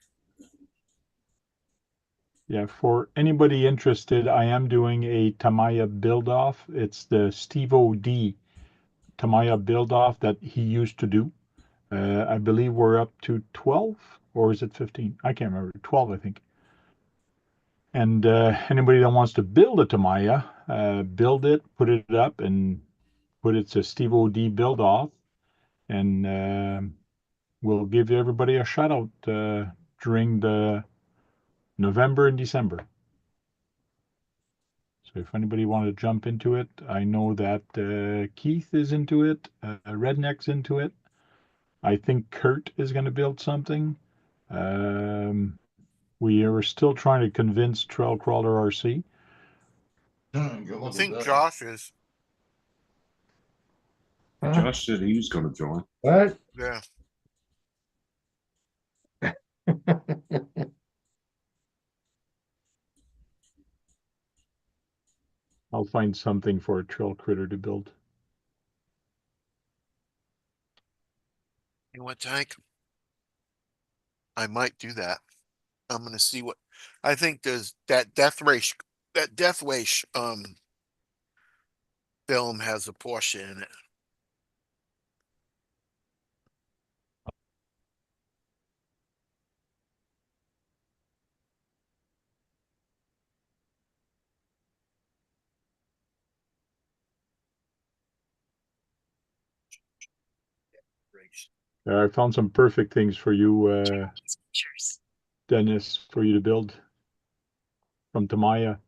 Yeah, for anybody interested, I am doing a Tamiya build-off. It's the Steve O.D. Tamiya build-off that he used to do. I believe we're up to 12, or is it 15? I can't remember. 12, I think. And anybody that wants to build a Tamiya, build it, put it up, and put it to Steve O.D. build-off, and we'll give everybody a shout out during the November and December. So if anybody want to jump into it, I know that Keith is into it, Redneck's into it. I think Kurt is going to build something. We are still trying to convince Trail Crawler RC. I think Josh is. Josh said he was going to join. What? Yeah. I'll find something for a Trail Critter to build. You know what, Tank? I might do that. I'm gonna see what I think. Does that Death Race film has a Porsche in it? I found some perfect things for you, Dennis, for you to build from Tamiya.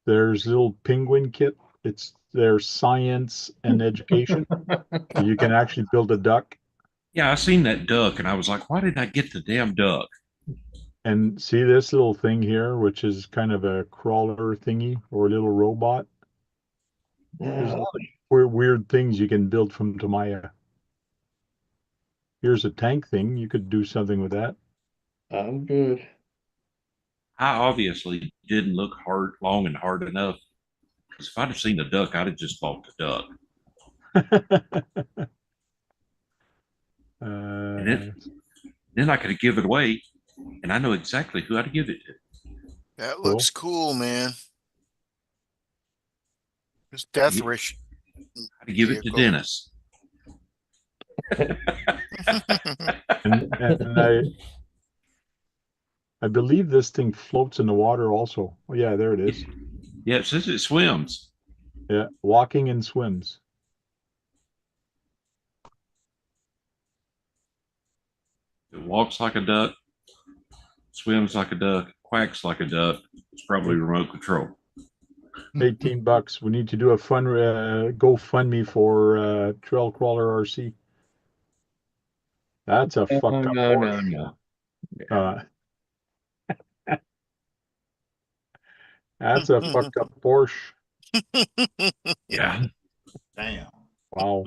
There's little penguin kit. It's their science and education. So you can actually build a duck. Yeah, I seen that duck and I was like, why didn't I get the damn duck? And see this little thing here, which is kind of a crawler thingy or a little robot. There's a lot of weird things you can build from Tamiya. Here's a tank thing. You could do something with that. I'm good. I obviously didn't look long and hard enough. Because if I'd have seen the duck, I'd have just bought the duck. And then I could have given it away, and I know exactly who I'd give it to. That looks cool, man. This Death Race. I'd give it to Dennis. and I believe this thing floats in the water also. Oh, yeah, there it is. Yeah, it says it swims. Yeah, walking and swims. It walks like a duck, swims like a duck, quacks like a duck. It's probably remote control. $18. We need to do a fun GoFundMe for Trail Crawler RC. That's a fucked up Porsche. That's a fucked up Porsche. Yeah. Damn. Wow.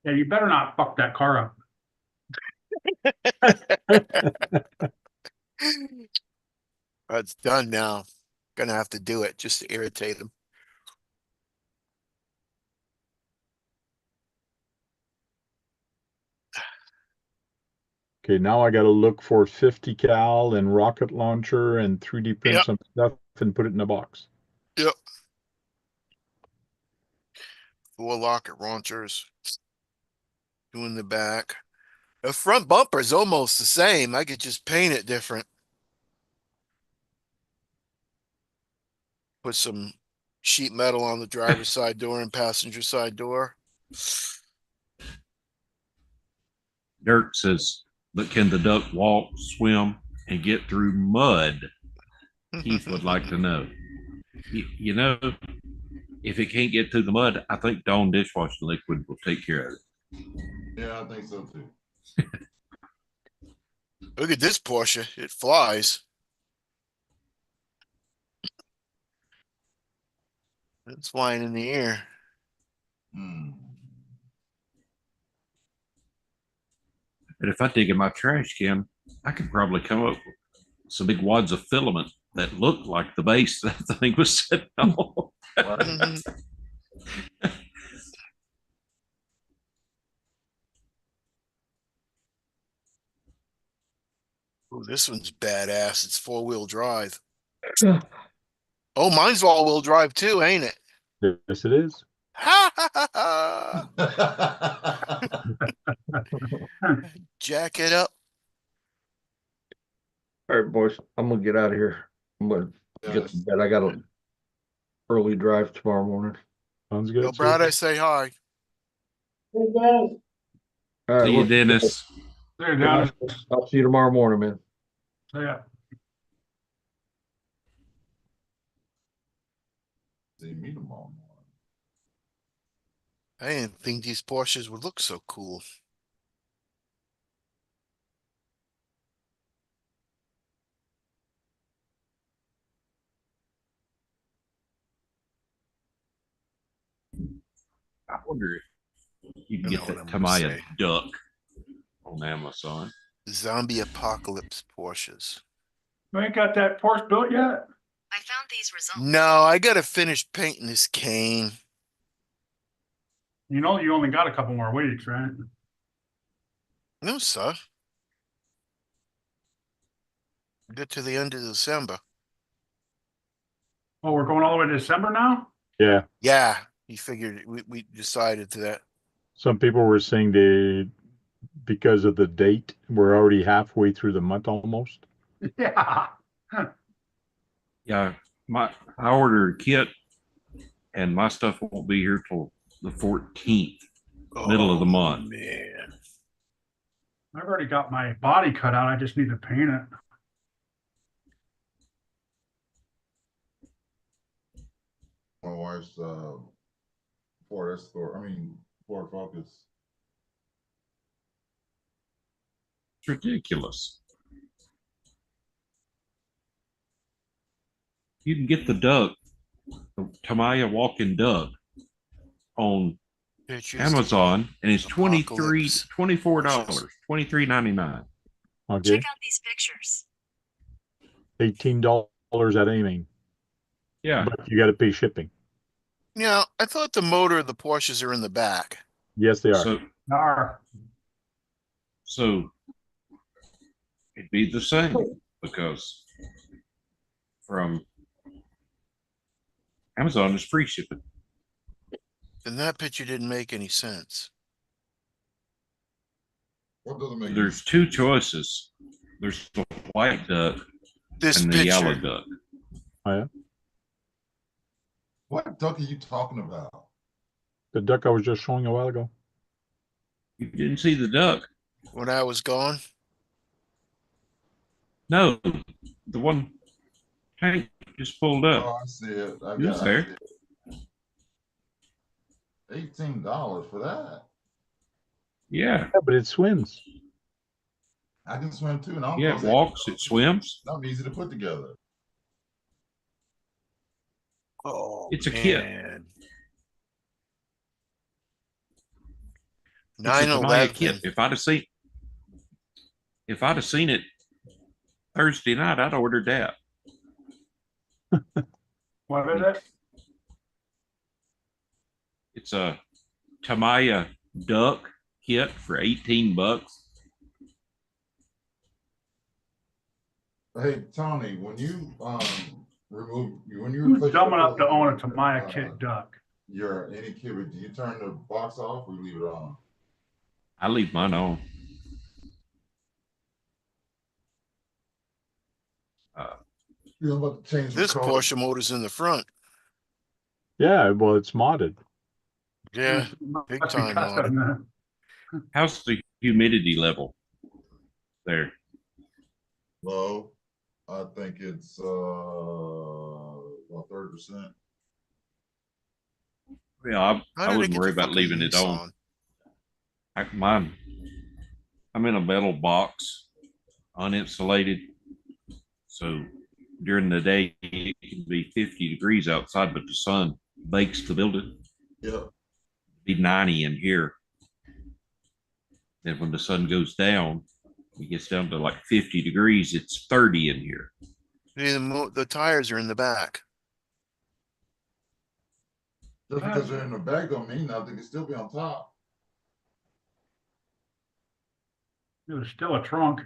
Yeah, you better not fuck that car up. It's done now. Gonna have to do it just to irritate him. Okay, now I got to look for 50 cal and rocket launcher and 3D print some stuff and put it in a box. Yep. 4 rocket launchers. 2 in the back. The front bumper is almost the same. I could just paint it different. Put some sheet metal on the driver's side door and passenger side door. Dirk says, but can the duck walk, swim, and get through mud? Keith would like to know. You know, if it can't get through the mud, I think Dawn dishwashing liquid will take care of it. Yeah, I think so too. Look at this Porsche. It flies. It's flying in the air. Hmm. But if I dig in my trash can, I could probably come up with some big wads of filament that look like the base that the thing was sitting on. Oh, this one's badass. It's 4-wheel drive. Oh, mine's all-wheel drive too, ain't it? Yes, it is. Ha ha ha ha! Jack it up. All right, boys, I'm gonna get out of here. I'm gonna get to bed. I got an early drive tomorrow morning. Sounds Yo, good. Brad, I say hi. Hey, guys. All right, See you, look, Dennis. There, good down. night. I'll see you tomorrow morning, man. Yeah. See me tomorrow morning. I didn't think these Porsches would look so cool. I wonder if you can I get know what that I'm gonna Tamiya say. duck on Amazon. Zombie apocalypse Porsches. You ain't got that Porsche built yet? I found these results. No, I gotta finish painting this cane. You know, you only got a couple more weeks, right? No, sir. Get to the end of December. Oh, we're going all the way to December now? Yeah. Yeah, you figured we decided to that. Some people were saying because of the date, we're already halfway through the month almost. Yeah. Yeah, I ordered a kit, and my stuff won't be here till the 14th, middle of the month. Man. I've already got my body cut out. I just need to paint it. My wife's Ford Escort. Ford Focus. It's ridiculous. You can get the duck, the Tamiya walking duck, on Pictures Amazon, and it's Apocalypse. $24, $23.99. Okay. Check out these pictures. $18 at Aiming, Yeah, but you got to pay shipping. Yeah, I thought the motor of the Porsches are in the back. Yes, they are. So it'd be the same, because from Amazon is free shipping. And that picture didn't make any sense. What doesn't make There's two choices. There's the white duck This and the picture. yellow duck. Oh, yeah. What duck are you talking about? The duck I was just showing a while ago. You didn't see the duck? When I was gone. No, the one Hank just pulled up. Oh, I see it. I He was got there. it. $18 for that. Yeah, Yeah, but it swims. I can swim too, and I'm yeah, it walks, it swims. Not easy to put together. Oh, It's a kit. man. It's a Tamiya 9/11. kit. If I'd have seen it Thursday night, I'd ordered that. What is it? It's a Tamiya duck kit for $18. Hey Tony, when you when you Who's replace dumb your enough to own a filter, Tamiya kit duck? your any kid, do you turn the box off or leave it on? I leave mine on. You're about to change This the car. Porsche motor's in the front. Yeah, well, it's modded. Yeah, big time on it. How's the humidity level there? Low. I think it's about 30%. Yeah, How I did wouldn't get worry the about fucking leaving it Nissan? on. I'm in a metal box, uninsulated. So during the day, it can be 50 degrees outside, but the sun bakes the building. Yep. Be 90 in here. Then when the sun goes down, it gets down to like 50 degrees. It's 30 in here. See, the tires are in the back. Just because they're in the bag don't mean nothing. They can still be on top. It was still a trunk.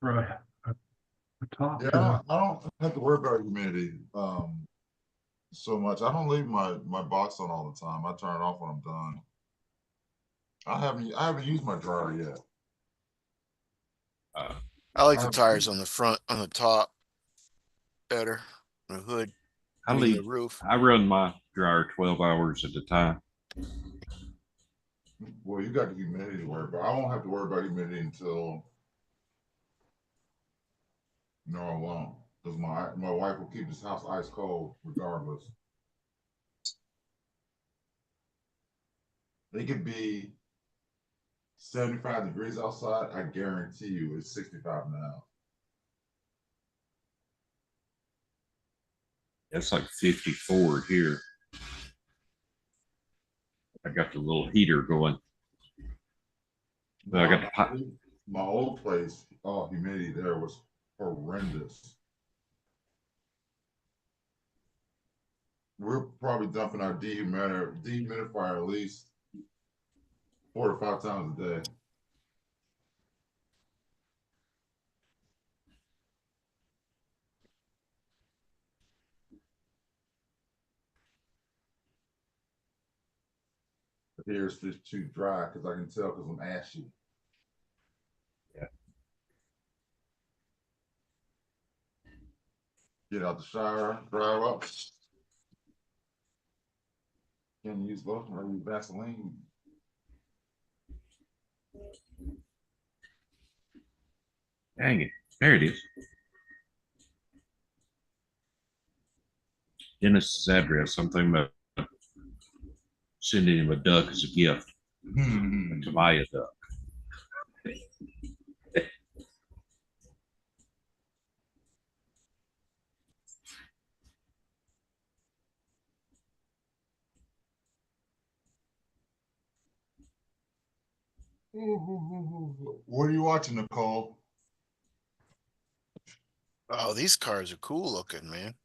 for a top. Yeah, I don't have to worry about humidity so much. I don't leave my box on all the time. I turn it off when I'm done. I haven't used my dryer yet. I like the I- tires on the front, on the top better, the hood, I I mean the leave, roof. I run my dryer 12 hours at a time. Well, you got the humidity to worry about. I won't have to worry about humidity until no, I won't, because my wife will keep this house ice cold regardless. It could be 75 degrees outside. I guarantee you, it's 65 now. It's like 54 here. I got the little heater going. I got the pot. My old place, oh, humidity there was horrendous. We're probably dumping our dehumidifier at least 4 to 5 times a day. But here's just too dry because I can tell because I'm ashy. Yeah. Get out the shower, dry up. Can't use lotion or use Vaseline. Dang it. There it is. Dennis's address. I'm thinking about sending him a duck as a gift. To buy a duck. What are you watching, Nicole? Oh, these cars are cool looking, man.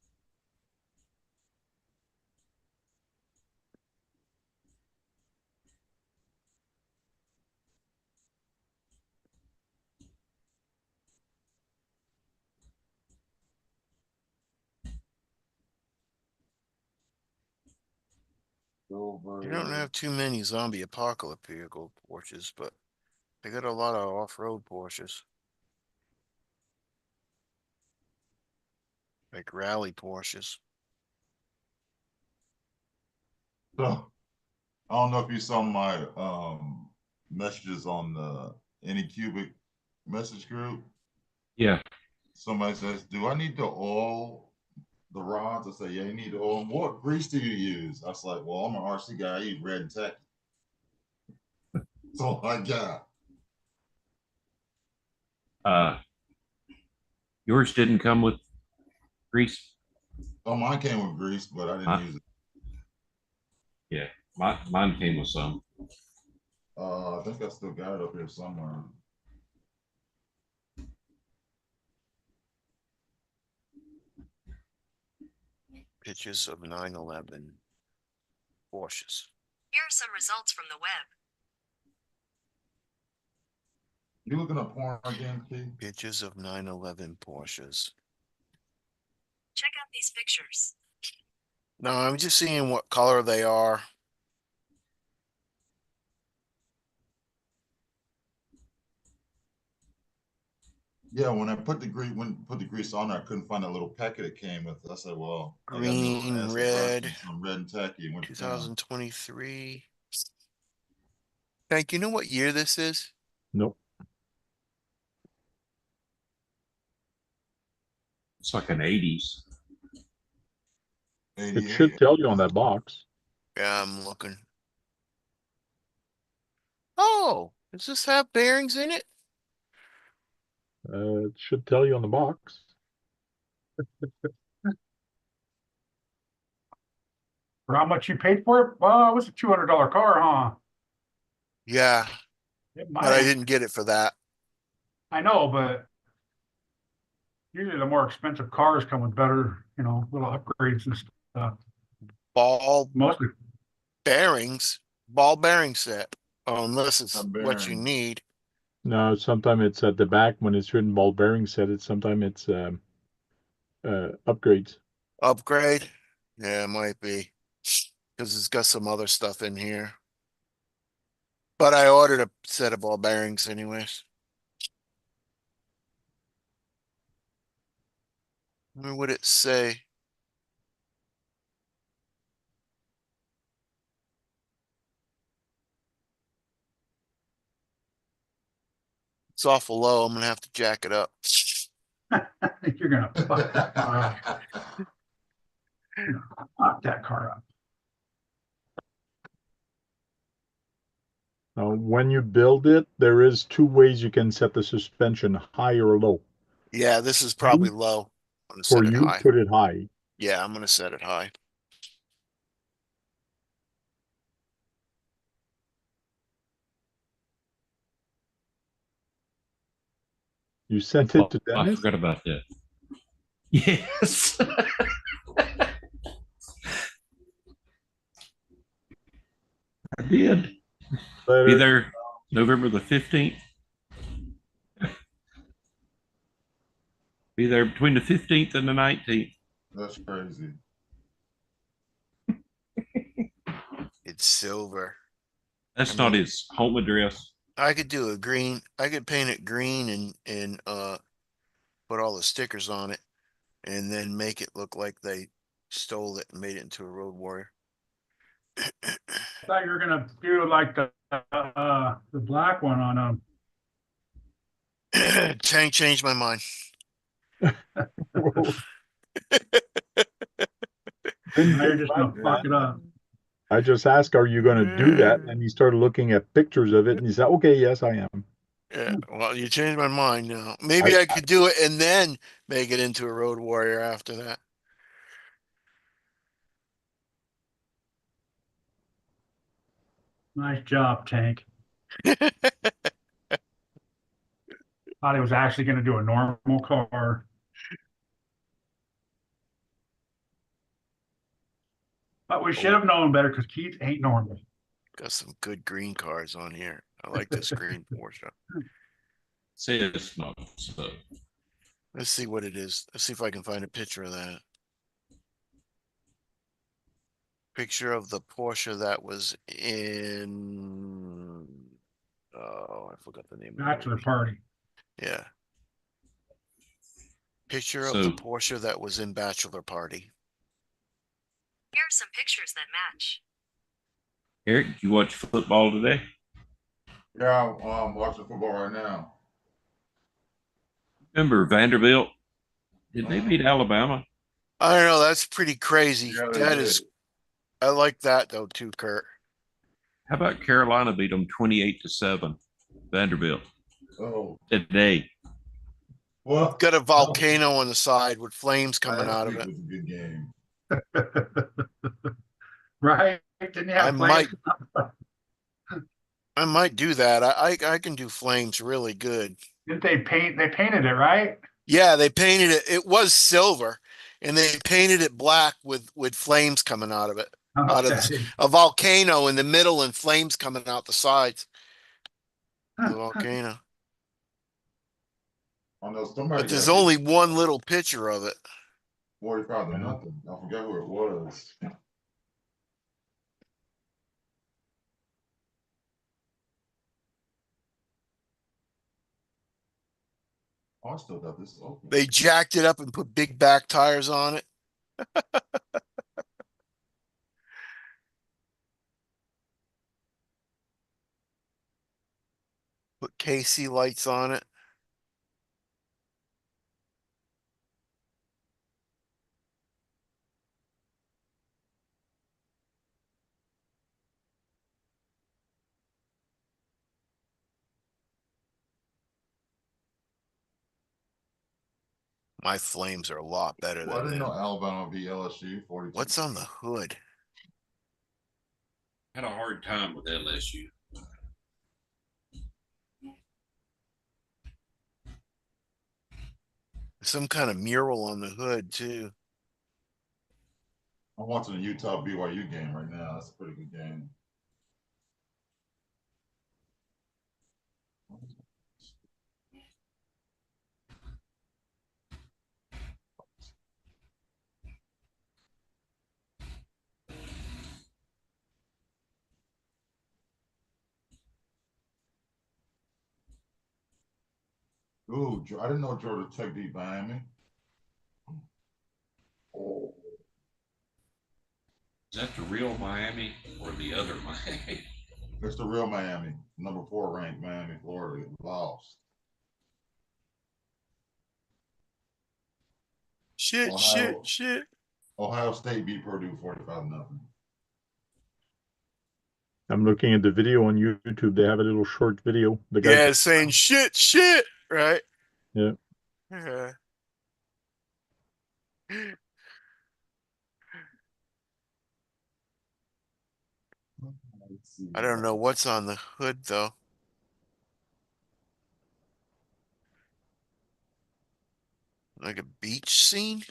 You don't have too many zombie apocalypse vehicle Porsches, but they got a lot of off-road Porsches. Like rally Porsches. So, I don't know if you saw my messages on the Anycubic message group. Yeah. Somebody says, "Do I need to oil the rods?" I say, "Yeah, you need to oil them." "What grease do you use?" I was like, "Well, I'm an RC guy. I use red and tacky." That's all I got. Yours didn't come with grease? Oh, mine came with grease, but I didn't use it. Yeah, mine came with some. I think I still got it up here somewhere. Pictures of 911 Porsches. Here are some results from the web. You looking at porn again, Keith? Pictures of 911 Porsches. Check out these pictures. No, I'm just seeing what color they are. Yeah, when I put the grease on there, I couldn't find that little packet it came with. I said, "Well, I got no Green, acid red, brush and some red and tacky." And went to town. 2023. Hank, you know what year this is? Nope. It's like an 80s. It should tell you on that box. Yeah, I'm looking. Oh, does this have bearings in it? It should tell you on the box. For how much you paid for it? Well, it was a $200 car, huh? Yeah, It but I might. didn't get it for that. I know, but usually the more expensive cars come with better, little upgrades and stuff. Ball Mostly. bearings, ball bearing set. Oh, unless it's Some what you bearings. need. No, sometimes it's at the back when it's written ball bearing set. It's sometimes it's upgrades. Upgrade? Yeah, it might be. Because it's got some other stuff in here. But I ordered a set of ball bearings anyways. Where would it say? It's awful low. I'm gonna have to jack it up. You're gonna fuck that car up. You're gonna fuck that car up. Now, when you build it, there is two ways you can set the suspension, high or low. Yeah, this is probably low. I'm gonna For set it you, high. put it high. Yeah, I'm gonna set it high. You sent it to I Dennis? forgot about that. Yes. I did. Be Later. there November the 15th. Be there between the 15th and the 19th. That's crazy. It's silver. That's I not mean- his home address. I could do a green. I could paint it green and put all the stickers on it, and then make it look like they stole it and made it into a road warrior. I thought you were gonna do like the black one on Tank changed my mind. now you're just gonna fuck it up. I just asked, are you going to do that? And he started looking at pictures of it and he said, okay, yes, I am. Yeah, well, you changed my mind now. Maybe I could do it and then make it into a road warrior after that. Nice job, Tank. Thought he was actually gonna do a normal car. But we should have known better because Keith ain't normal. Got some good green cars on here. I like this green Porsche. Say it's not so. Let's see what it is. Let's see if I can find a picture of that. Picture of the Porsche that was in. Oh, I forgot the name. Of the Bachelor movie. party. Yeah. Picture of So- the Porsche that was in Bachelor Party. Here are some pictures that match. Eric, you watch football today? Yeah, I'm watching football right now. Remember Vanderbilt? Did they beat Alabama? I don't know. That's pretty crazy. Yeah, they That did. is. I like that though too, Kurt. How about Carolina beat them 28-7? Vanderbilt Oh, today. well, Got a volcano on the side with flames coming last out of week it. was a good game. Right? Didn't you I have might. flames? I might do that. I can do flames really good. Didn't they painted it, right? Yeah, they painted it. It was silver, and they painted it black with flames coming out of it. Out of Okay. a volcano in the middle and flames coming out the sides of the volcano. I know somebody But there's got only one little picture of it. 45 to nothing. I forgot who it was. Oh, I still got this open. They jacked it up and put big back tires on it. Put KC lights on it. My flames are a lot better Well, I than didn't know that. Alabama beat LSU 42. What's on the hood? Had a hard time with LSU. Some kind of mural on the hood too. I'm watching the Utah BYU game right now. That's a pretty good game. Ooh, I didn't know Georgia Tech beat Miami. Is that the real Miami or the other Miami? It's the real Miami, number 4 ranked Miami, Florida, lost. Shit, Ohio- shit. Ohio State beat Purdue 45-0. I'm looking at the video on YouTube. They have a little short video. The guy, Yeah, saying shit, right? yeah. Yeah. I don't know what's on the hood though. Like a beach scene?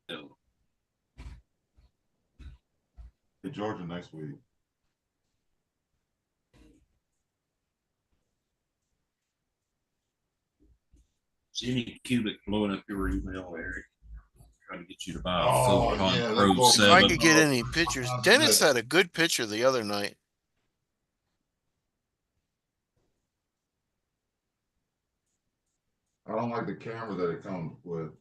No. Hey, Georgia next week. Jimmy Cubic blowing up your email, Eric. Trying to get you to buy a Oh, Photon yeah, Pro let's go. If I 7. could get any pictures. Dennis had a good picture the other night. I don't like the camera that it comes with.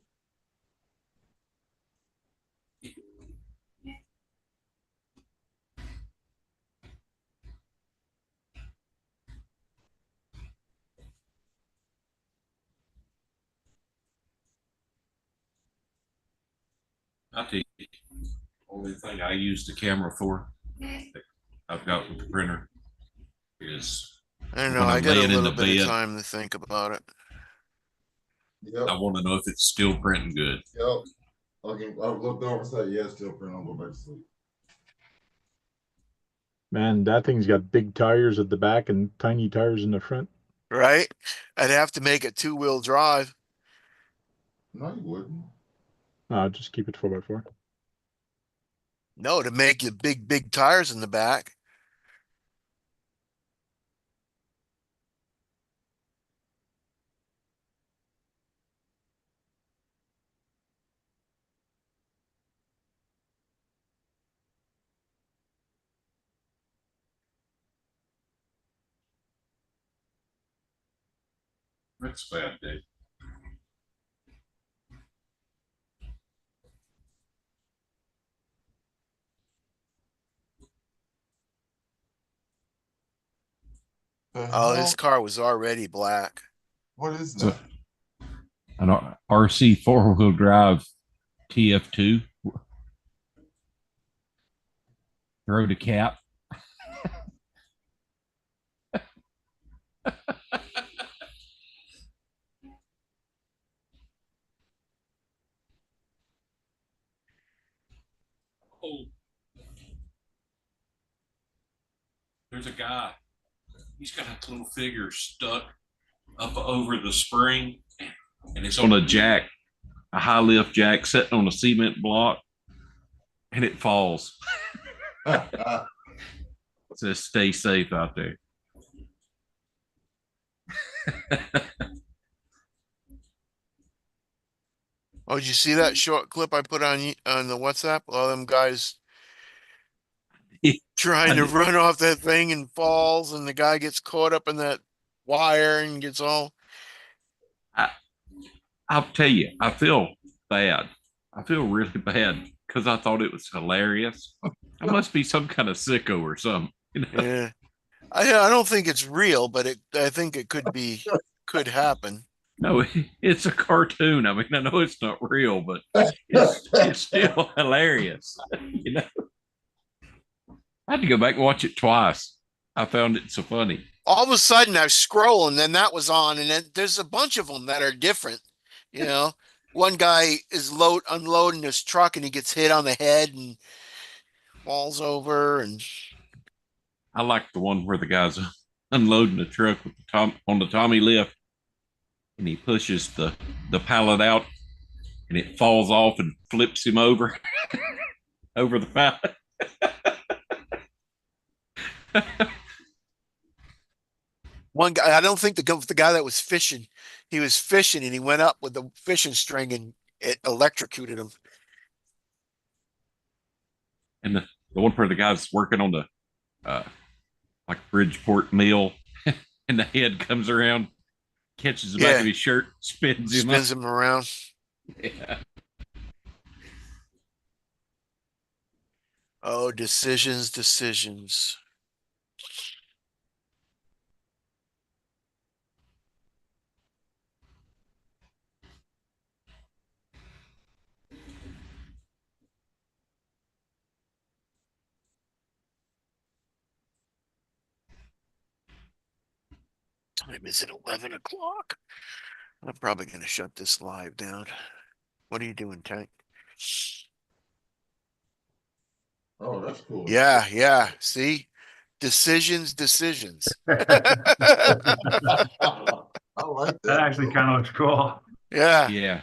I'll tell you, only thing I use the camera for, I've got with the printer, is I don't know. when I I'm got a laying in little the bit of bed, time to think about it. Yep, I want to know if it's still printing good. yep. Okay, I've looked over and said, yeah, still print. I'll go back to sleep. Man, that thing's got big tires at the back and tiny tires in the front. Right? I'd have to make it 2-wheel drive. No, you wouldn't. Just keep it 4x4. No, to make the big tires in the back. That's a bad day. The Oh, hell? his car was already black. What is So, that? an RC 4-wheel drive TF2. Throw the cap. Oh, there's a guy. He's got a little figure stuck up over the spring, and it's on a jack, a high lift jack, sitting on a cement block, and it falls. It says stay safe out there. Oh, did you see that short clip I put on the WhatsApp? All them guys trying to run off that thing and falls, and the guy gets caught up in that wire and gets all. I'll tell you, I feel bad. I feel really bad because I thought it was hilarious. I must be some kind of sicko or something. You know? Yeah, I don't think it's real, but I think it could happen. No, it's a cartoon. I mean, I know it's not real, but it's still hilarious. You know, I had to go back and watch it twice. I found it so funny. All of a sudden, I was scrolling, and then that was on, and then there's a bunch of them that are different. You know, one guy is unloading his truck, and he gets hit on the head and falls over, and I like the one where the guy's unloading the truck with on the Tommy lift, and he pushes the pallet out, and it falls off and flips him over over the pallet. one guy. I don't think the guy that was fishing. He was fishing, and he went up with the fishing string, and it electrocuted him. And the one where the guy's working on the like Bridgeport Mill, and the head comes around, catches the back Yeah. of his shirt, spins him up. Spins him around. Yeah. Oh, decisions. Time is it 11 o'clock? I'm probably going to shut this live down. What are you doing, Tank? Oh, that's cool. Yeah. See? Decisions. I like That that. actually kind of looks cool. Yeah. Yeah.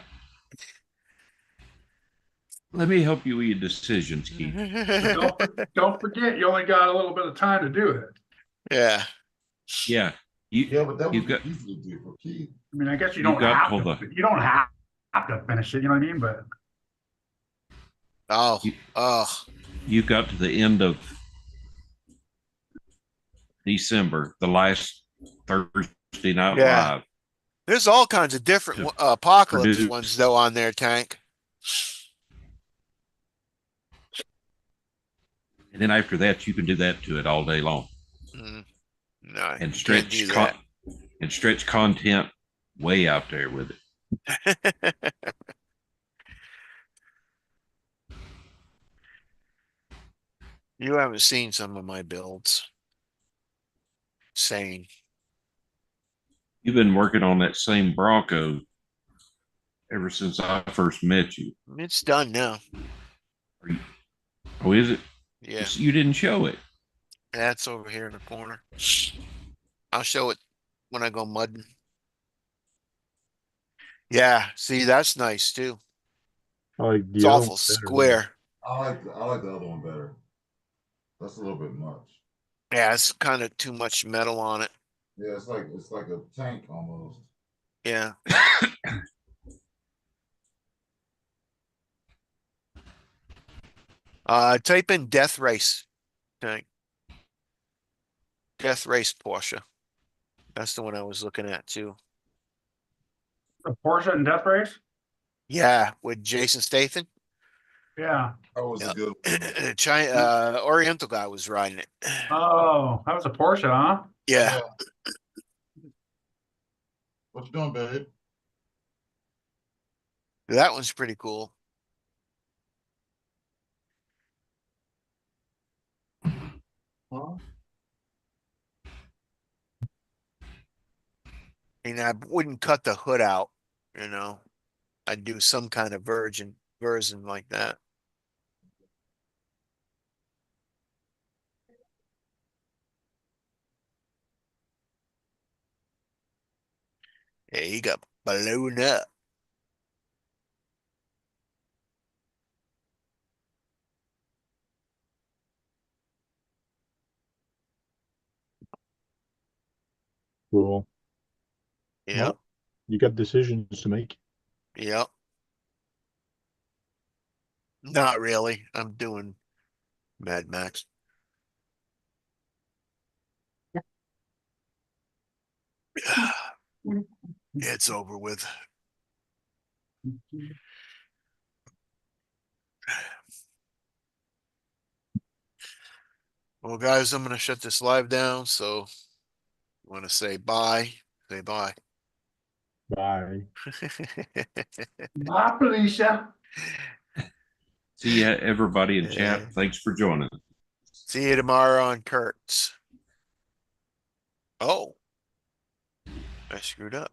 Let me help you with your decisions, Keith. Don't forget, you only got a little bit of time to do it. Yeah. Yeah. Yeah, but that you've was got easy to do for Keith. I mean, I guess you You've don't got have till to. the- You don't have to finish it. You know what I mean? But you've got to the end of December, the last Thursday night Yeah. live. There's all kinds of different To apocalypse produce- ones though on there, Tank. And then after that, you can do that to it all day long No, and you can't stretch do that. and stretch content way out there with it. You haven't seen some of my builds. Sane. You've been working on that same Bronco ever since I first met you. It's done now. Oh, is it? Yeah. You didn't show it. That's over here in the corner. I'll show it when I go mudding. Yeah, see, that's nice too. I like It's the other awful one better. square. I like the other one better. That's a little bit much. Yeah, it's kind of too much metal on it. Yeah, it's like a tank almost. Yeah. Type in Death Race. Tank. Death Race Porsche. That's the one I was looking at too. the Porsche and Death Race. Yeah, with Jason Statham. Yeah. That was Yeah. a good one. China, Oriental guy was riding it. Oh, that was a Porsche, huh? Yeah. What you doing, babe? That one's pretty cool. Huh? And I wouldn't cut the hood out, you know. I'd do some kind of version like that. Yeah, he got blown up. Cool. Yep. Well, you got decisions to make. Yep. Not really. I'm doing Mad Max. It's over with. Well, guys, I'm gonna shut this live down. So, you want to say bye? Say bye. Bye. Bye, Felicia. See ya, everybody in Yeah. chat. Thanks for joining. See you tomorrow on Kurtz. Oh, I screwed up.